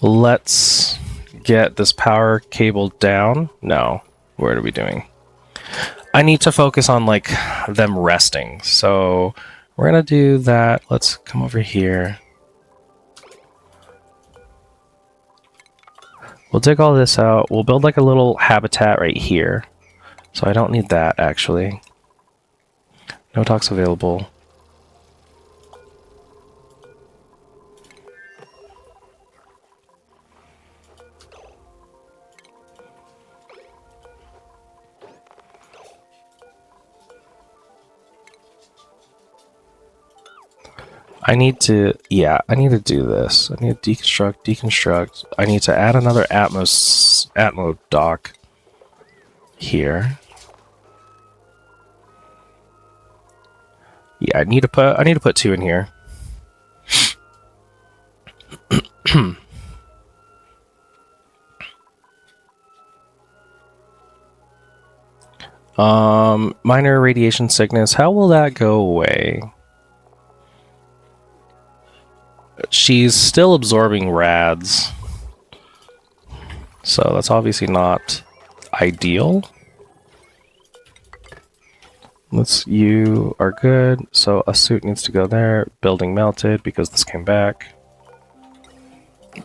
Let's get this power cable down. No. What are we doing? I need to focus on, like, them resting. So we're going to do that. Let's come over here. We'll dig all this out. We'll build, like, a little habitat right here. So I don't need that, actually. No talks available. I need to do this. I need to deconstruct. I need to add another Atmo dock here. Yeah, I need to put 2 in here. Minor radiation sickness. How will that go away? She's still absorbing rads, so that's obviously not ideal. You are good, so a suit needs to go there. Building melted because this came back.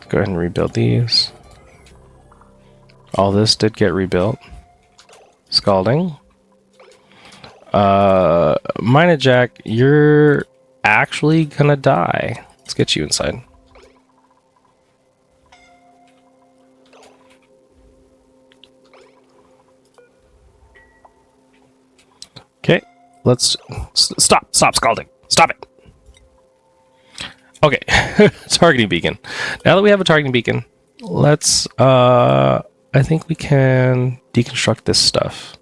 Go ahead and rebuild these. All this did get rebuilt. Scalding. Mina Jack, you're actually gonna die. Let's get you inside. Okay, let's stop scalding. Stop it. Okay, targeting beacon. Now that we have a targeting beacon, let's I think we can deconstruct this stuff.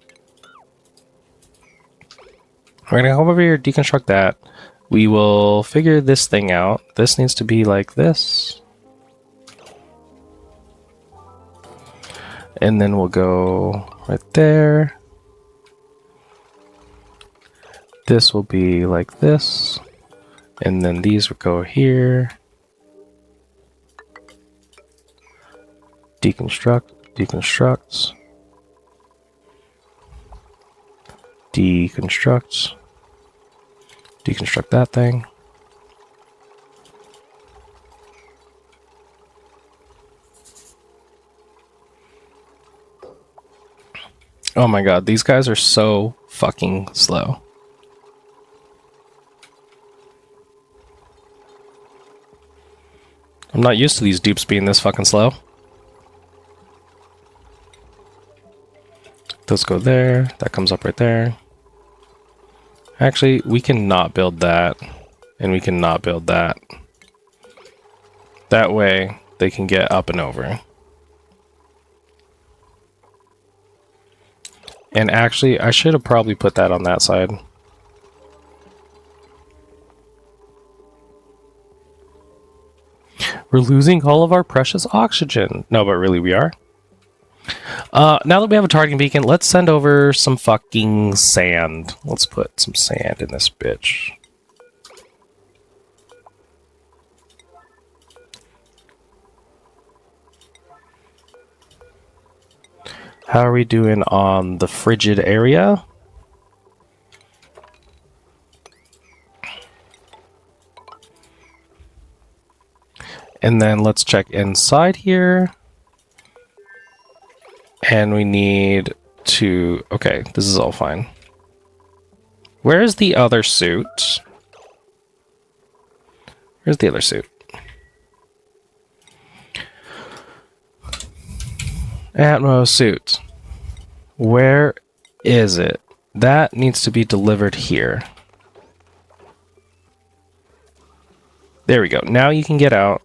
We're gonna come over here, deconstruct that. We will figure this thing out. This needs to be like this. And then we'll go right there. This will be like this. And then these will go here. Deconstruct, deconstructs. Deconstructs. Deconstruct that thing. Oh my god, these guys are so fucking slow. I'm not used to these dupes being this fucking slow. Those go there. That comes up right there. Actually, we cannot build that. And we cannot build that. That way, they can get up and over. And actually, I should have probably put that on that side. We're losing all of our precious oxygen. No, but really we are. Now that we have a targeting beacon, let's send over some fucking sand. Let's put some sand in this bitch. How are we doing on the frigid area? And then let's check inside here. And we need to... Okay, this is all fine. Where's the other suit? Where's the other suit? Atmo suit. Where is it? That needs to be delivered here. There we go. Now you can get out.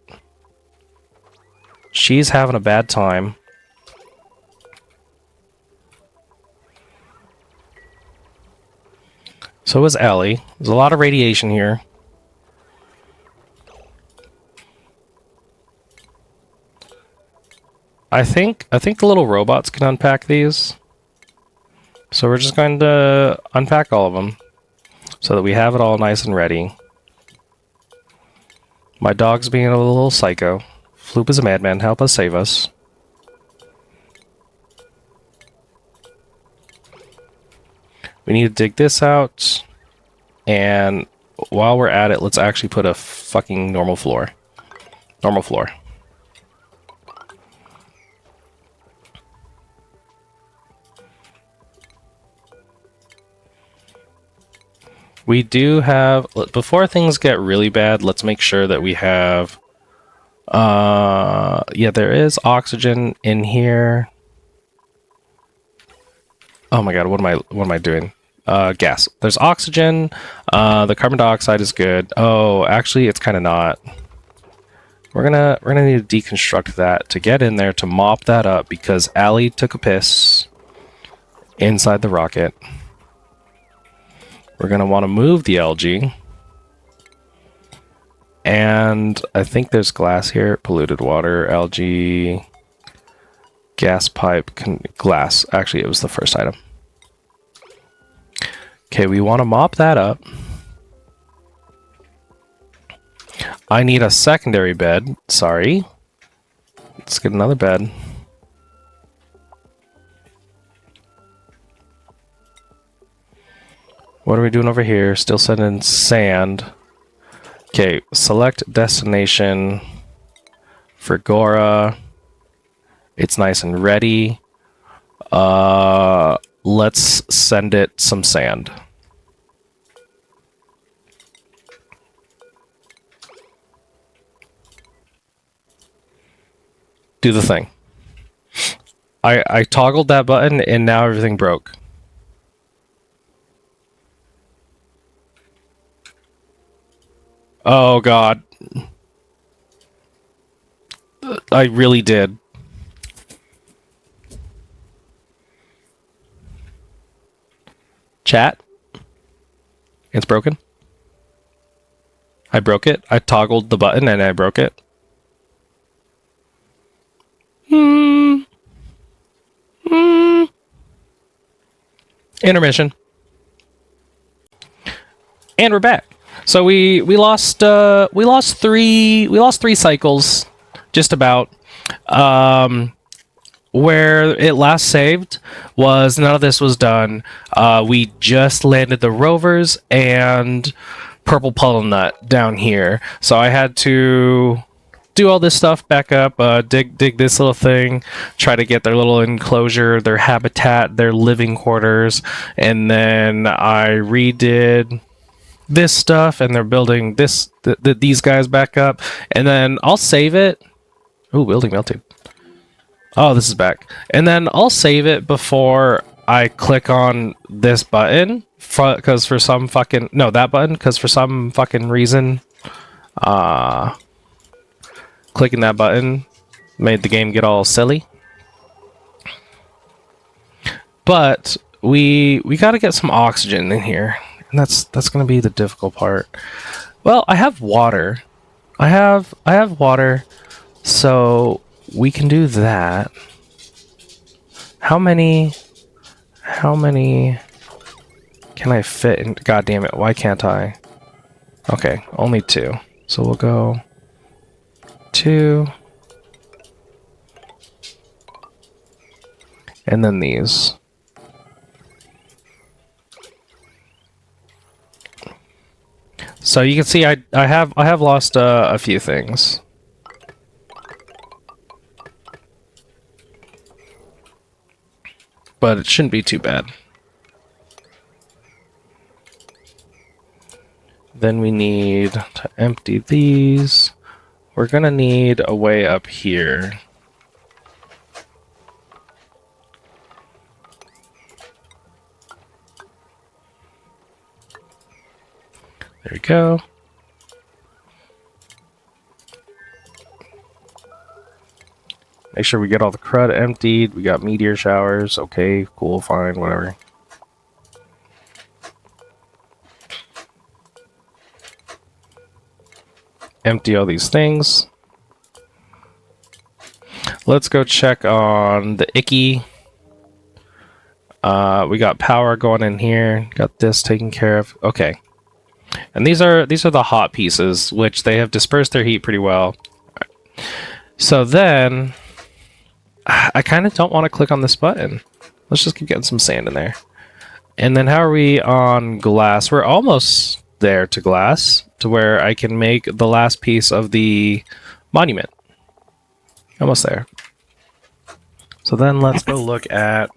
She's having a bad time. So is Ellie. There's a lot of radiation here. I think the little robots can unpack these. So we're just going to unpack all of them so that we have it all nice and ready. My dog's being a little psycho. Floop is a madman. Help us, save us. We need to dig this out. And while we're at it, let's actually put a fucking normal floor. Normal floor. We do have... Before things get really bad, let's make sure that we have... yeah, there is oxygen in here. Oh my god, what am I doing? Gas. There's oxygen. The carbon dioxide is good. Oh, actually, it's kind of not. We're gonna need to deconstruct that to get in there to mop that up because Allie took a piss inside the rocket. We're gonna want to move the algae. And I think there's glass here. Polluted water, algae, gas pipe, glass. Actually, it was the first item. Okay, we want to mop that up. I need a secondary bed. Sorry. Let's get another bed. What are we doing over here? Still sending sand. Okay, select destination for Gora. It's nice and ready. Let's send it some sand. Do the thing. I toggled that button and now everything broke. Oh god. I really did. Chat? It's broken? I broke it? I toggled the button and I broke it? Intermission. And we're back. So we lost three cycles, just about. Where it last saved was none of this was done. We just landed the rovers and purple puddle nut down here, so I had to do all this stuff back up, dig this little thing, try to get their little enclosure, their habitat, their living quarters, and then I redid this stuff, and they're building these guys back up, and then I'll save it. Ooh, building melted. Oh, this is back. And then I'll save it before I click on this button, because for some fucking... No, that button, because for some fucking reason, clicking that button made the game get all silly. But we gotta get some oxygen in here, and that's gonna be the difficult part. Well, I have water. I have water, so we can do that. How many can I fit in? God damn it, why can't I? Okay, only 2. So we'll go 2. And then these. So you can see I have lost a few things. But it shouldn't be too bad. Then we need to empty these. We're gonna need a way up here. There we go. Make sure we get all the crud emptied. We got meteor showers. Okay, cool, fine, whatever. Empty all these things. Let's go check on the Icky. We got power going in here. Got this taken care of. Okay. And these are the hot pieces, which they have dispersed their heat pretty well. So then I kind of don't want to click on this button. Let's just keep getting some sand in there. And then how are we on glass? We're almost there to glass, to where I can make the last piece of the monument. Almost there. So then let's go look at...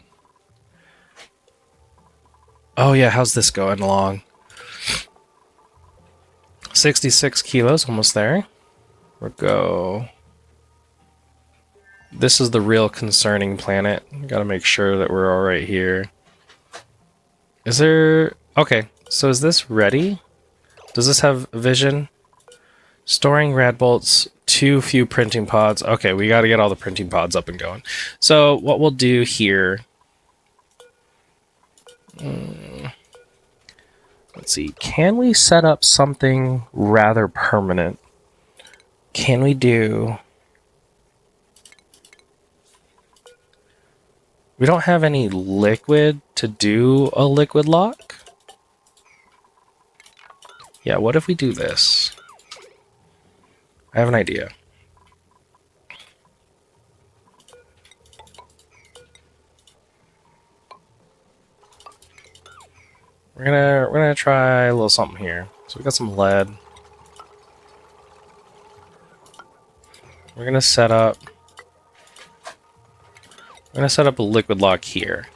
Oh yeah, how's this going along? 66 kilos, almost there. We'll go... This is the real concerning planet. Gotta make sure that we're all right here. Is there... Okay, so is this ready? Does this have vision? Storing rad bolts, too few printing pods. Okay, we gotta get all the printing pods up and going. So what we'll do here... Let's see, can we set up something rather permanent? Can we do... We don't have any liquid to do a liquid lock. Yeah, what if we do this? I have an idea. We're gonna try a little something here. So we got some lead. We're gonna set up a liquid lock here.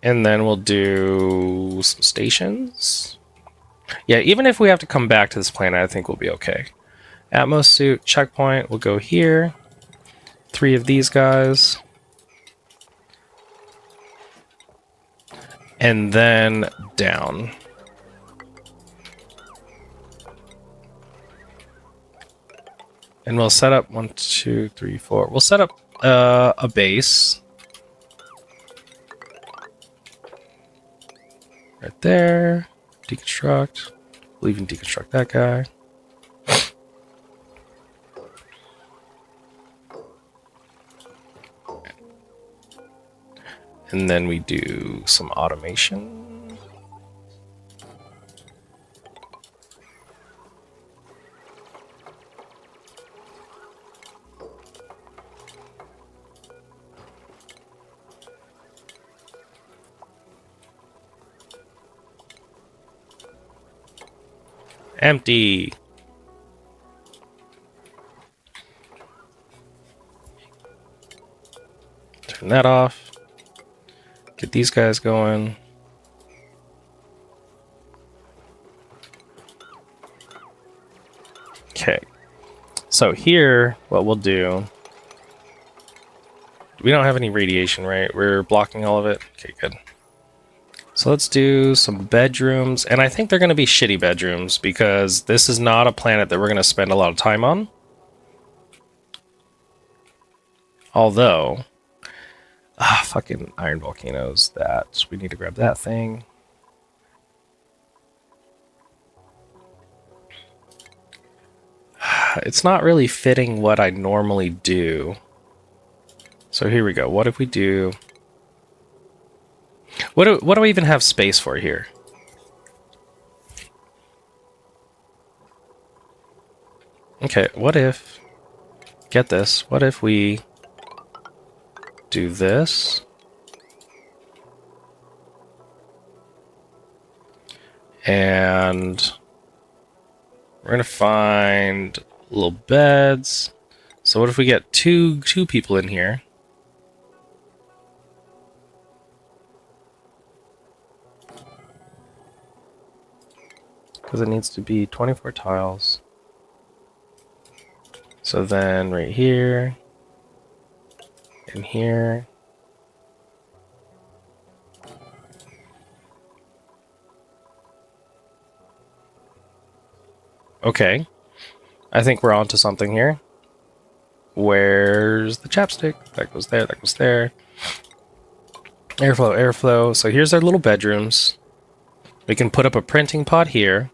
And then we'll do some stations. Yeah, even if we have to come back to this planet, I think we'll be okay. Atmos suit, checkpoint, we'll go here. 3 of these guys. And then down. And we'll set up 1, 2, 3, 4. We'll set up a base. Right there. Deconstruct. We'll even deconstruct that guy. And then we do some automation. Empty. Turn that off. Get these guys going. Okay. So here, what we'll do... We don't have any radiation, right? We're blocking all of it? Okay, good. So let's do some bedrooms. And I think they're going to be shitty bedrooms because this is not a planet that we're going to spend a lot of time on. Although... fucking iron volcanoes. That we need to grab that thing. It's not really fitting what I normally do. So here we go. What if we do... What do we even have space for here? Okay, what if... Get this. What if we do this? And we're going to find little beds. So what if we get two people in here? Because it needs to be 24 tiles. So then right here, and here. Okay. I think we're onto something here. Where's the chapstick? That goes there, that goes there. Airflow, airflow. So here's our little bedrooms. We can put up a printing pod here.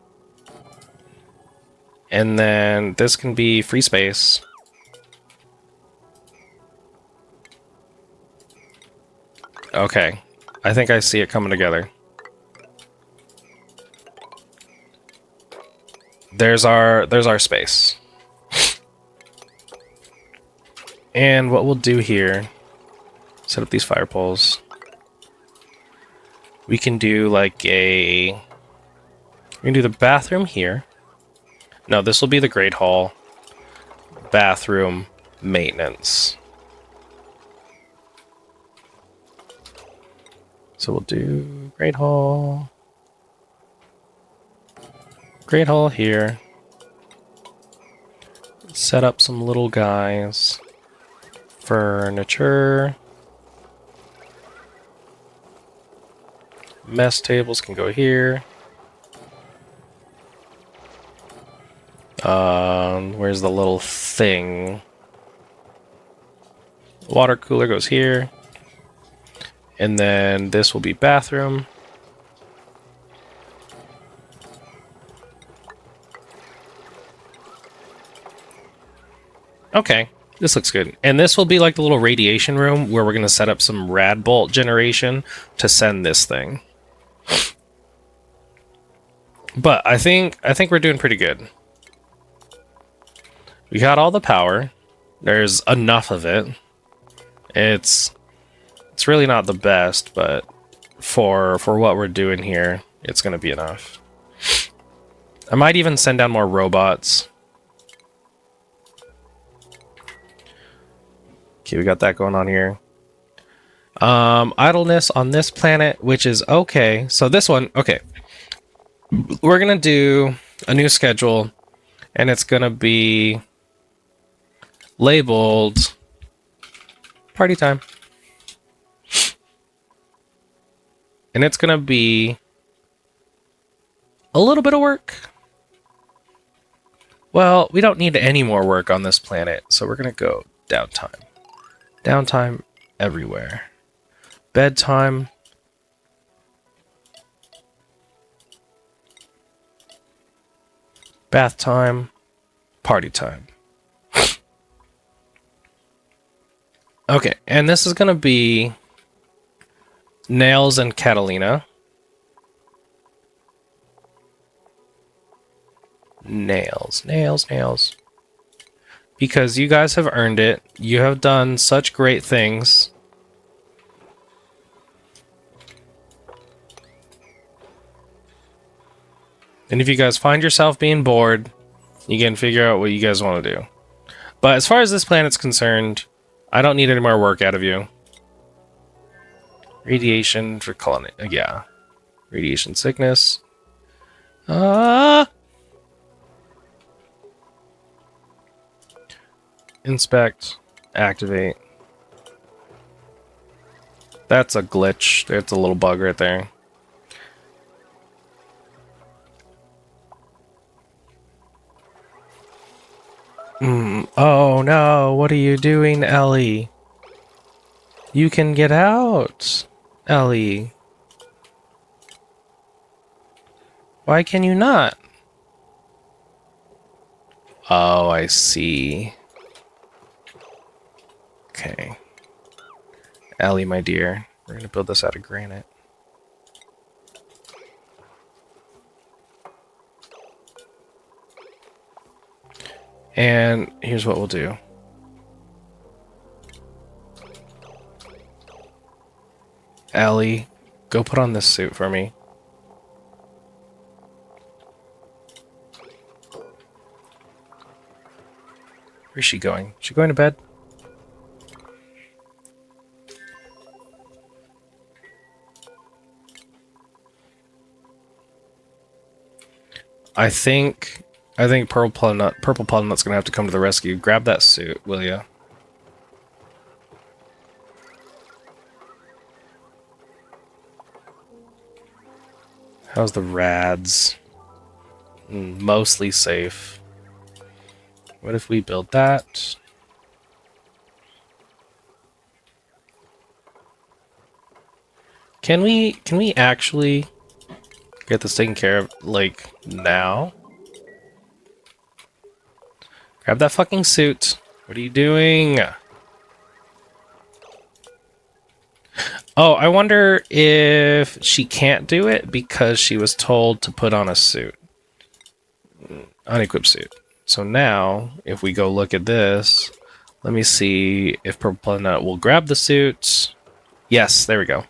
And then this can be free space. Okay. I think I see it coming together. There's our space. And what we'll do here, set up these fire poles. We can do like we can do the bathroom here. No, this will be the Great Hall. Bathroom maintenance. So we'll do Great Hall. Great Hall here. Set up some little guys. Furniture. Mess tables can go here. Where's the little thing? Water cooler goes here. And then this will be bathroom. Okay, this looks good. And this will be like the little radiation room where we're going to set up some rad bolt generation to send this thing. But I think we're doing pretty good. We got all the power. There's enough of it. It's really not the best, but for what we're doing here, it's going to be enough. I might even send down more robots. Okay, we got that going on here. Idleness on this planet, which is okay. So this one, okay. We're going to do a new schedule, and it's going to be labeled party time. And it's going to be a little bit of work. Well, we don't need any more work on this planet, so we're going to go downtime. Downtime everywhere. Bedtime. Bath time. Party time. Okay, and this is going to be Nails and Catalina. Nails, nails, nails. Because you guys have earned it. You have done such great things. And if you guys find yourself being bored, you can figure out what you guys want to do. But as far as this planet's concerned, I don't need any more work out of you. Radiation for colony. Yeah. Radiation sickness. Inspect. Activate. That's a glitch. There's a little bug right there. Oh no, what are you doing, Ellie? You can get out, Ellie. Why can you not? Oh, I see. Okay. Ellie, my dear, we're gonna build this out of granite. And here's what we'll do. Ellie, go put on this suit for me. Where's she going? Is she going to bed? I think Purple Plumnut's gonna have to come to the rescue. Grab that suit, will ya? How's the rads? Mostly safe. What if we build that? Can we actually get this taken care of, like, now? Grab that fucking suit. What are you doing? Oh, I wonder if she can't do it because she was told to put on a suit. Unequipped suit. So now, if we go look at this, let me see if Purple Planet will grab the suit. Yes, there we go.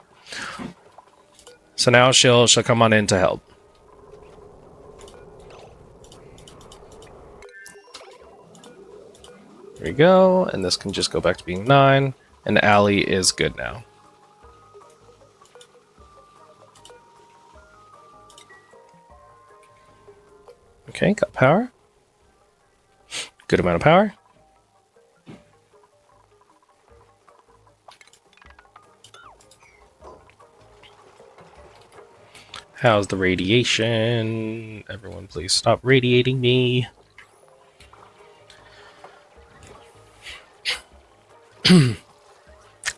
So now she'll come on in to help. There we go, and this can just go back to being 9, and Allie is good now. Okay, got power. Good amount of power. How's the radiation? Everyone please stop radiating me.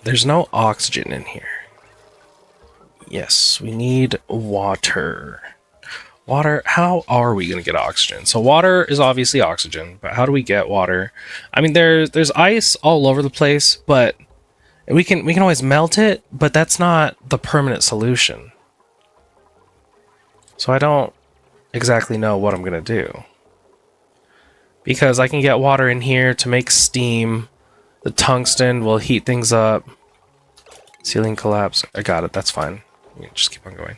There's no oxygen in here. Yes, we need water. Water, how are we going to get oxygen? So water is obviously oxygen, but how do we get water? I mean, there's ice all over the place, but we can always melt it, but that's not the permanent solution. So I don't exactly know what I'm going to do. Because I can get water in here to make steam. The tungsten will heat things up. Ceiling collapse. I got it. That's fine. Just keep on going.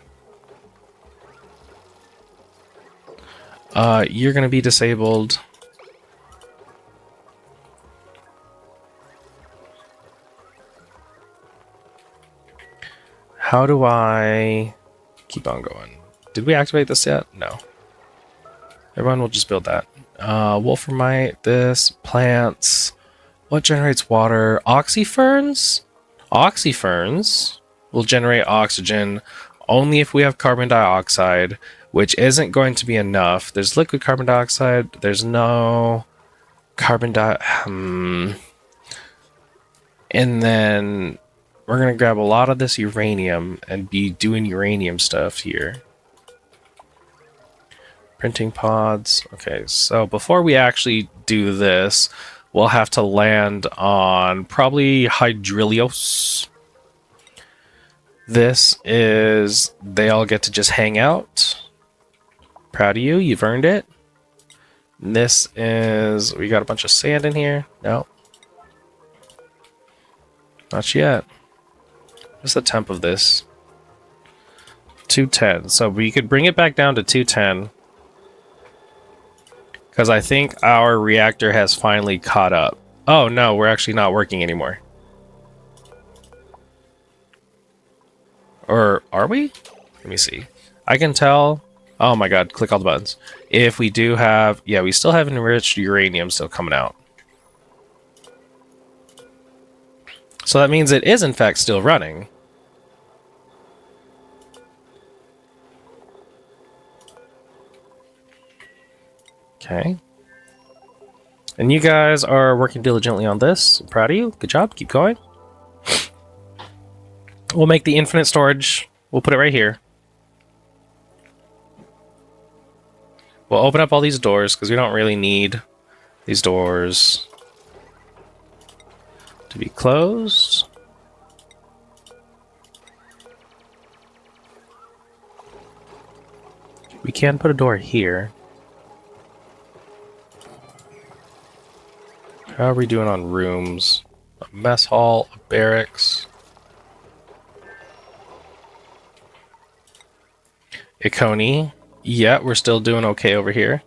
You're going to be disabled. How do I keep on going? Did we activate this yet? No. Everyone will just build that. Wolframite, this, plants. What generates water? Oxyferns? Oxyferns will generate oxygen only if we have carbon dioxide, which isn't going to be enough. There's liquid carbon dioxide. There's no carbon dioxide. And then we're going to grab a lot of this uranium and be doing uranium stuff here. Printing pods. Okay, so before we actually do this, we'll have to land on probably Hydrilios. This is, they all get to just hang out. Proud of you, you've earned it. This is, we got a bunch of sand in here. No. Not yet. What's the temp of this? 210. So we could bring it back down to 210. Because I think our reactor has finally caught up. Oh no, we're actually not working anymore. Or are we? Let me see. I can tell. Oh my god, click all the buttons. If we do have... Yeah, we still have enriched uranium still coming out. So that means it is in fact still running. Okay. And you guys are working diligently on this. I'm proud of you. Good job. Keep going. We'll make the infinite storage. We'll put it right here. We'll open up all these doors because we don't really need these doors to be closed. We can put a door here. How are we doing on rooms? A mess hall, a barracks. Iconi. Yeah, we're still doing okay over here.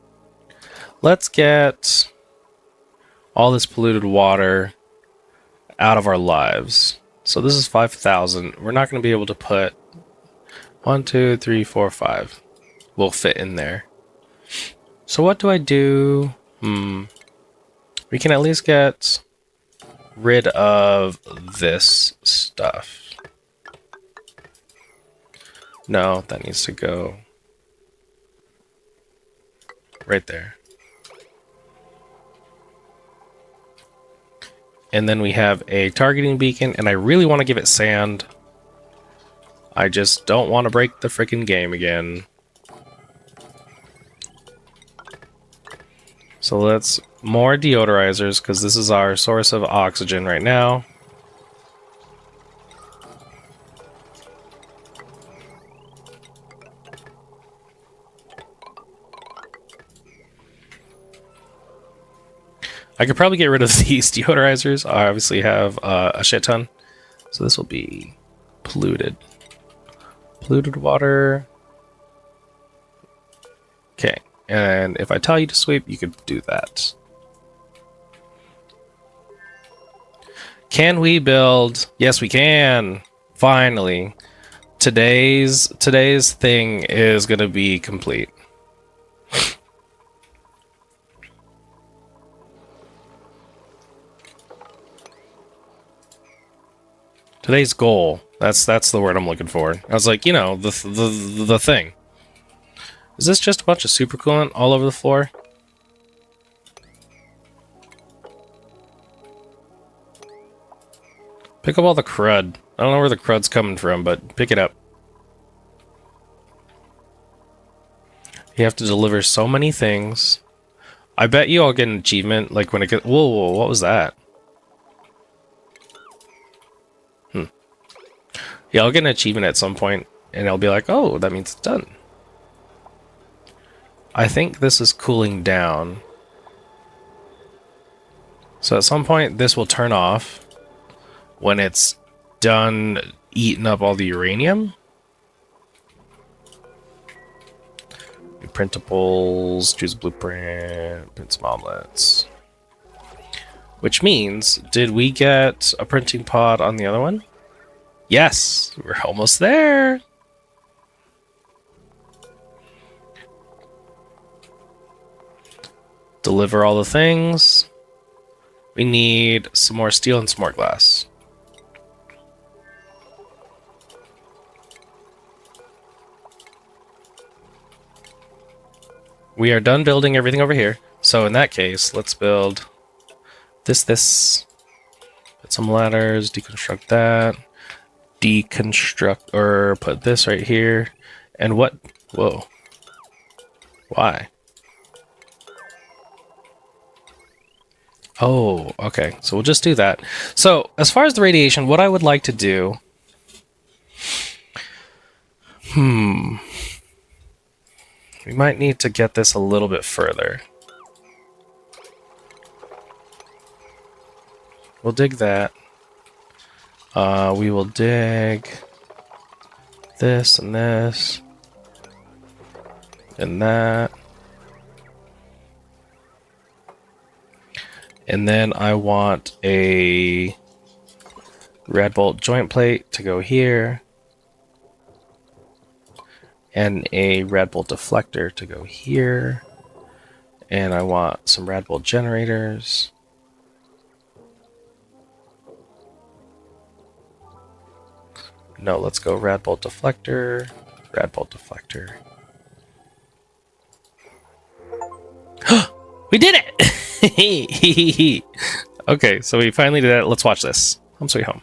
Let's get all this polluted water out of our lives. So this is 5,000. We're not going to be able to put 1, 2, 3, 4, 5. Will fit in there. So what do I do? We can at least get rid of this stuff. No, that needs to go right there. And then we have a targeting beacon, and I really want to give it sand. I just don't want to break the freaking game again. So let's more deodorizers, because this is our source of oxygen right now. I could probably get rid of these deodorizers. I obviously have a shit ton. So this will be polluted. Polluted water. Okay. And if I tell you to sweep, you could do that. Can we build? Yes, we can. Finally. Today's thing is going to be complete. Today's goal. That's the word I'm looking for. I was like, you know, the thing. Is this just a bunch of supercoolant all over the floor? Pick up all the crud. I don't know where the crud's coming from, but pick it up. You have to deliver so many things. I bet you I'll get an achievement, like when it gets... Whoa, what was that? Yeah, I'll get an achievement at some point, and I'll be like, oh, that means it's done. I think this is cooling down. So at some point, this will turn off when it's done eating up all the uranium. Printables, choose a blueprint, print some omelets. Which means, did we get a printing pod on the other one? Yes, we're almost there. Deliver all the things. We need some more steel and some more glass. We are done building everything over here. So in that case, let's build this. Put some ladders, deconstruct that. Deconstruct, or put this right here. And what? Whoa. Why? Oh, okay. So we'll just do that. So as far as the radiation, what I would like to do We might need to get this a little bit further. We'll dig that. We will dig this and this and that. And then I want a red bolt joint plate to go here. And a red bolt deflector to go here. And I want some red bolt generators. No, let's go rad bolt deflector, rad bolt deflector. We did it! Okay, so we finally did it. Let's watch this. Home sweet home.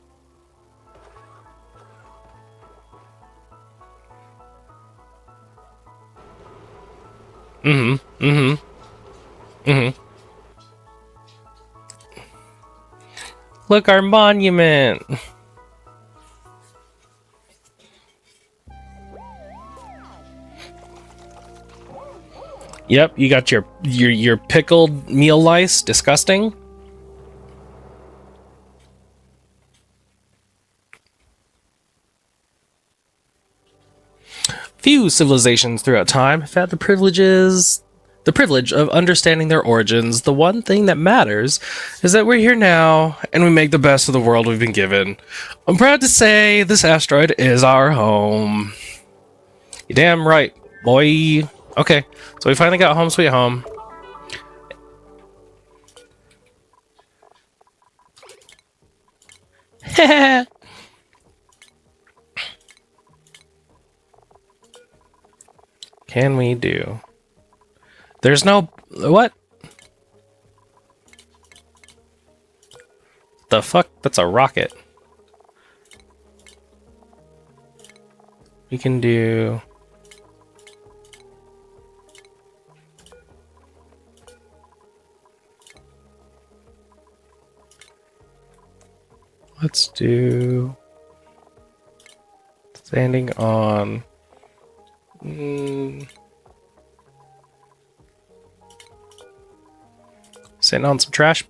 Look, our monument! Yep, you got your pickled meal lice. Disgusting. Few civilizations throughout time have had the privilege of understanding their origins. The one thing that matters is that we're here now, and we make the best of the world we've been given. I'm proud to say this asteroid is our home. You damn right, boy. Okay, so we finally got home sweet home. Can we do? There's no... What? The fuck? That's a rocket. We can do... Let's do... Standing on... Sitting on some trash.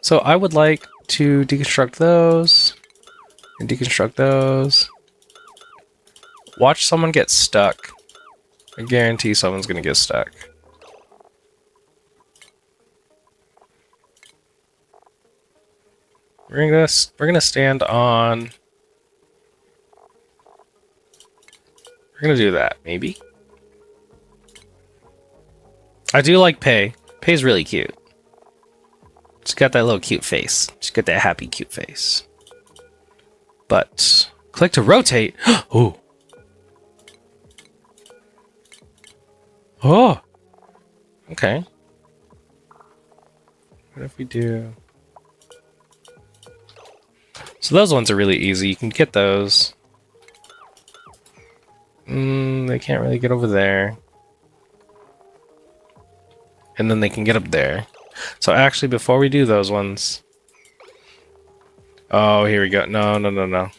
So I would like to deconstruct those. And deconstruct those. Watch someone get stuck. I guarantee someone's gonna get stuck. We're gonna stand on... We're gonna do that, maybe. I do like Pei. Pei's really cute. She's got that little cute face. She's got that happy cute face. But click to rotate. Ooh. Oh. Okay. What if we do... So those ones are really easy. You can get those. They can't really get over there. And then they can get up there. So actually, before we do those ones... Oh, here we go. No. No.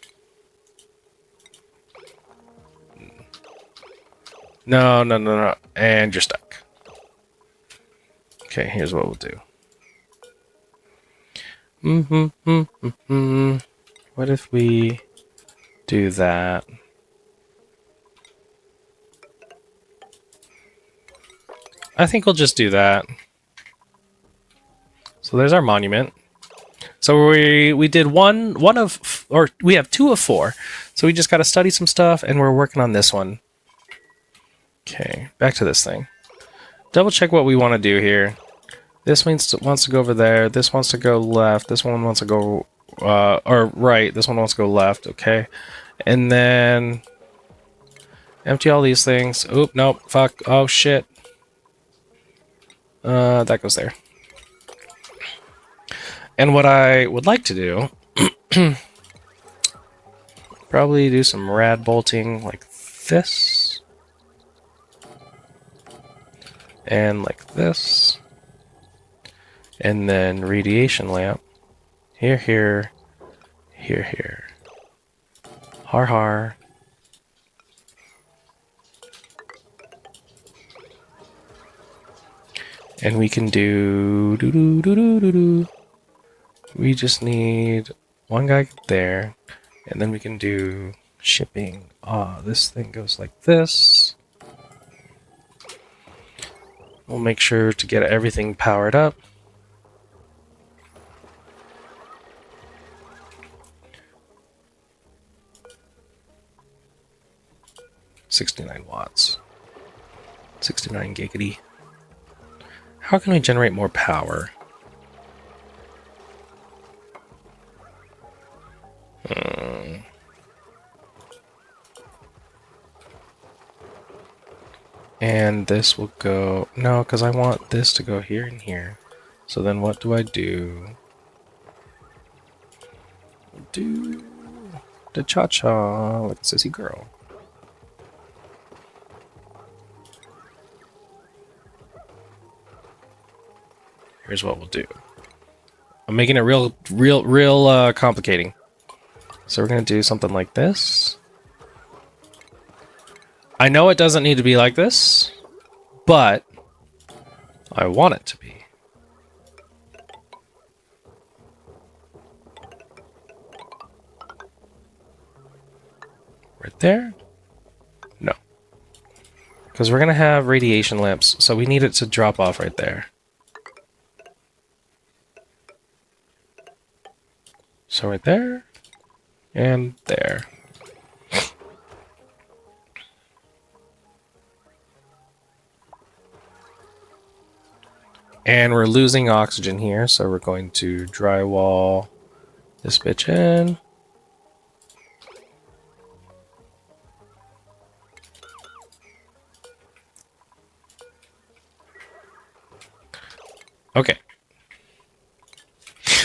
And you're stuck. Okay, here's what we'll do. What if we do that? I think we'll just do that. So there's our monument. So we did we have 2 of 4. So we just got to study some stuff, and we're working on this one. Okay, back to this thing. Double check what we want to do here. This wants to go over there. This wants to go left. This one wants to go or right. This one wants to go left. Okay, and then empty all these things. Oop, nope. Fuck. Oh shit. That goes there. And what I would like to do, probably do some rad bolting like this. And like this. And then radiation lamp. Here. Har. And we can do... We just need one guy there. And then we can do shipping. This thing goes like this. We'll make sure to get everything powered up. $69 watts. 69 giggity. How can we generate more power? And this will go... No, because I want this to go here and here. So then what do I do? Do the cha-cha like a sissy girl. Here's what we'll do. I'm making it real complicating. So we're going to do something like this. I know it doesn't need to be like this, but I want it to be. Right there? No. Because we're going to have radiation lamps, so we need it to drop off right there. So right there, and there. And we're losing oxygen here, so we're going to drywall this bitch in. Okay.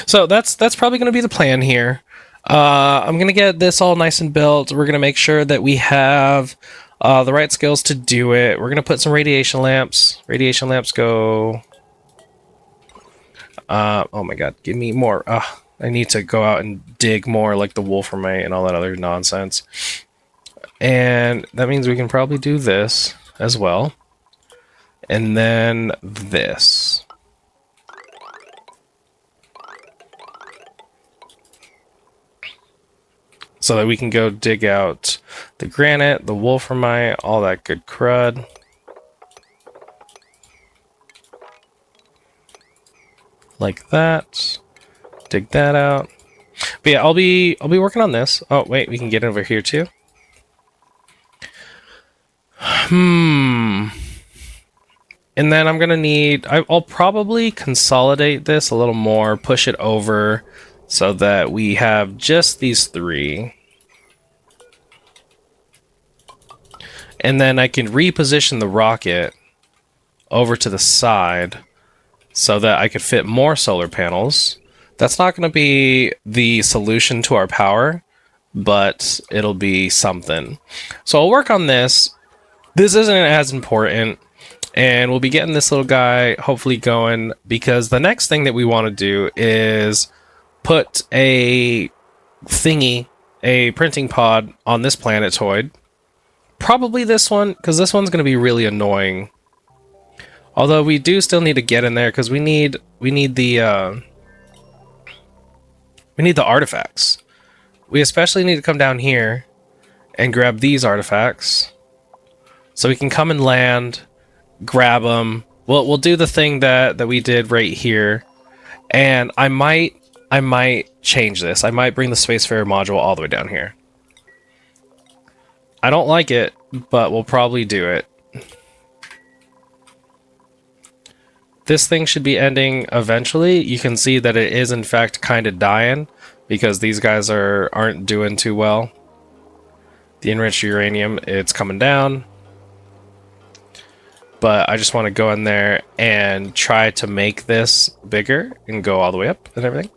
So that's probably going to be the plan here. I'm going to get this all nice and built. We're going to make sure that we have the right skills to do it. We're going to put some radiation lamps. Radiation lamps go... oh my god, give me more. I need to go out and dig more like the wolframite and all that other nonsense. And that means we can probably do this as well. And then this. So that we can go dig out the granite, the wolframite, all that good crud. Like that. Dig that out. But yeah, I'll be working on this. Oh wait, we can get over here too. And then I'm gonna need... I'll probably consolidate this a little more, push it over so that we have just these three. And then I can reposition the rocket over to the side so that I could fit more solar panels. That's not going to be the solution to our power, but it'll be something. So I'll work on this. This isn't as important, and we'll be getting this little guy hopefully going, because the next thing that we want to do is put a thingy, a printing pod on this planetoid. Probably this one, because this one's going to be really annoying. Although we do still need to get in there, because we need the artifacts. We especially need to come down here and grab these artifacts, so we can come and land, grab them. We'll do the thing that we did right here, and I might change this. I might bring the Spacefarer module all the way down here. I don't like it, but we'll probably do it. This thing should be ending eventually. You can see that it is in fact kind of dying because these guys aren't doing too well. The enriched uranium, it's coming down. But I just want to go in there and try to make this bigger and go all the way up and everything.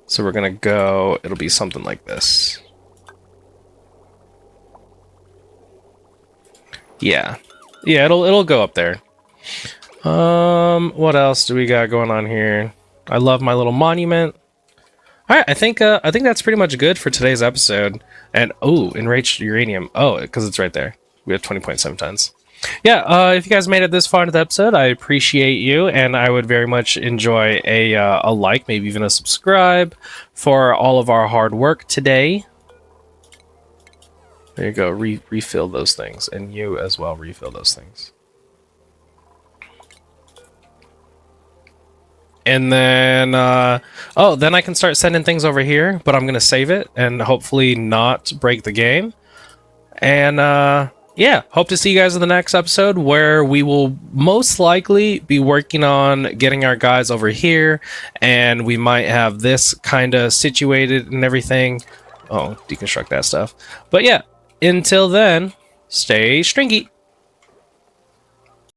So we're gonna go, it'll be something like this. Yeah. Yeah, it'll go up there. What else do we got going on here? I love my little monument. Alright, I think that's pretty much good for today's episode. And oh, enriched uranium. Oh, because it's right there. We have 20.7 tons. Yeah, if you guys made it this far into the episode, I appreciate you, and I would very much enjoy a like, maybe even a subscribe for all of our hard work today. There you go. Refill those things, and you as well refill those things. And then, oh, then I can start sending things over here, but I'm gonna save it and hopefully not break the game. And yeah, hope to see you guys in the next episode, where we will most likely be working on getting our guys over here, and we might have this kind of situated and everything. Oh, deconstruct that stuff. But yeah, until then, stay stringy.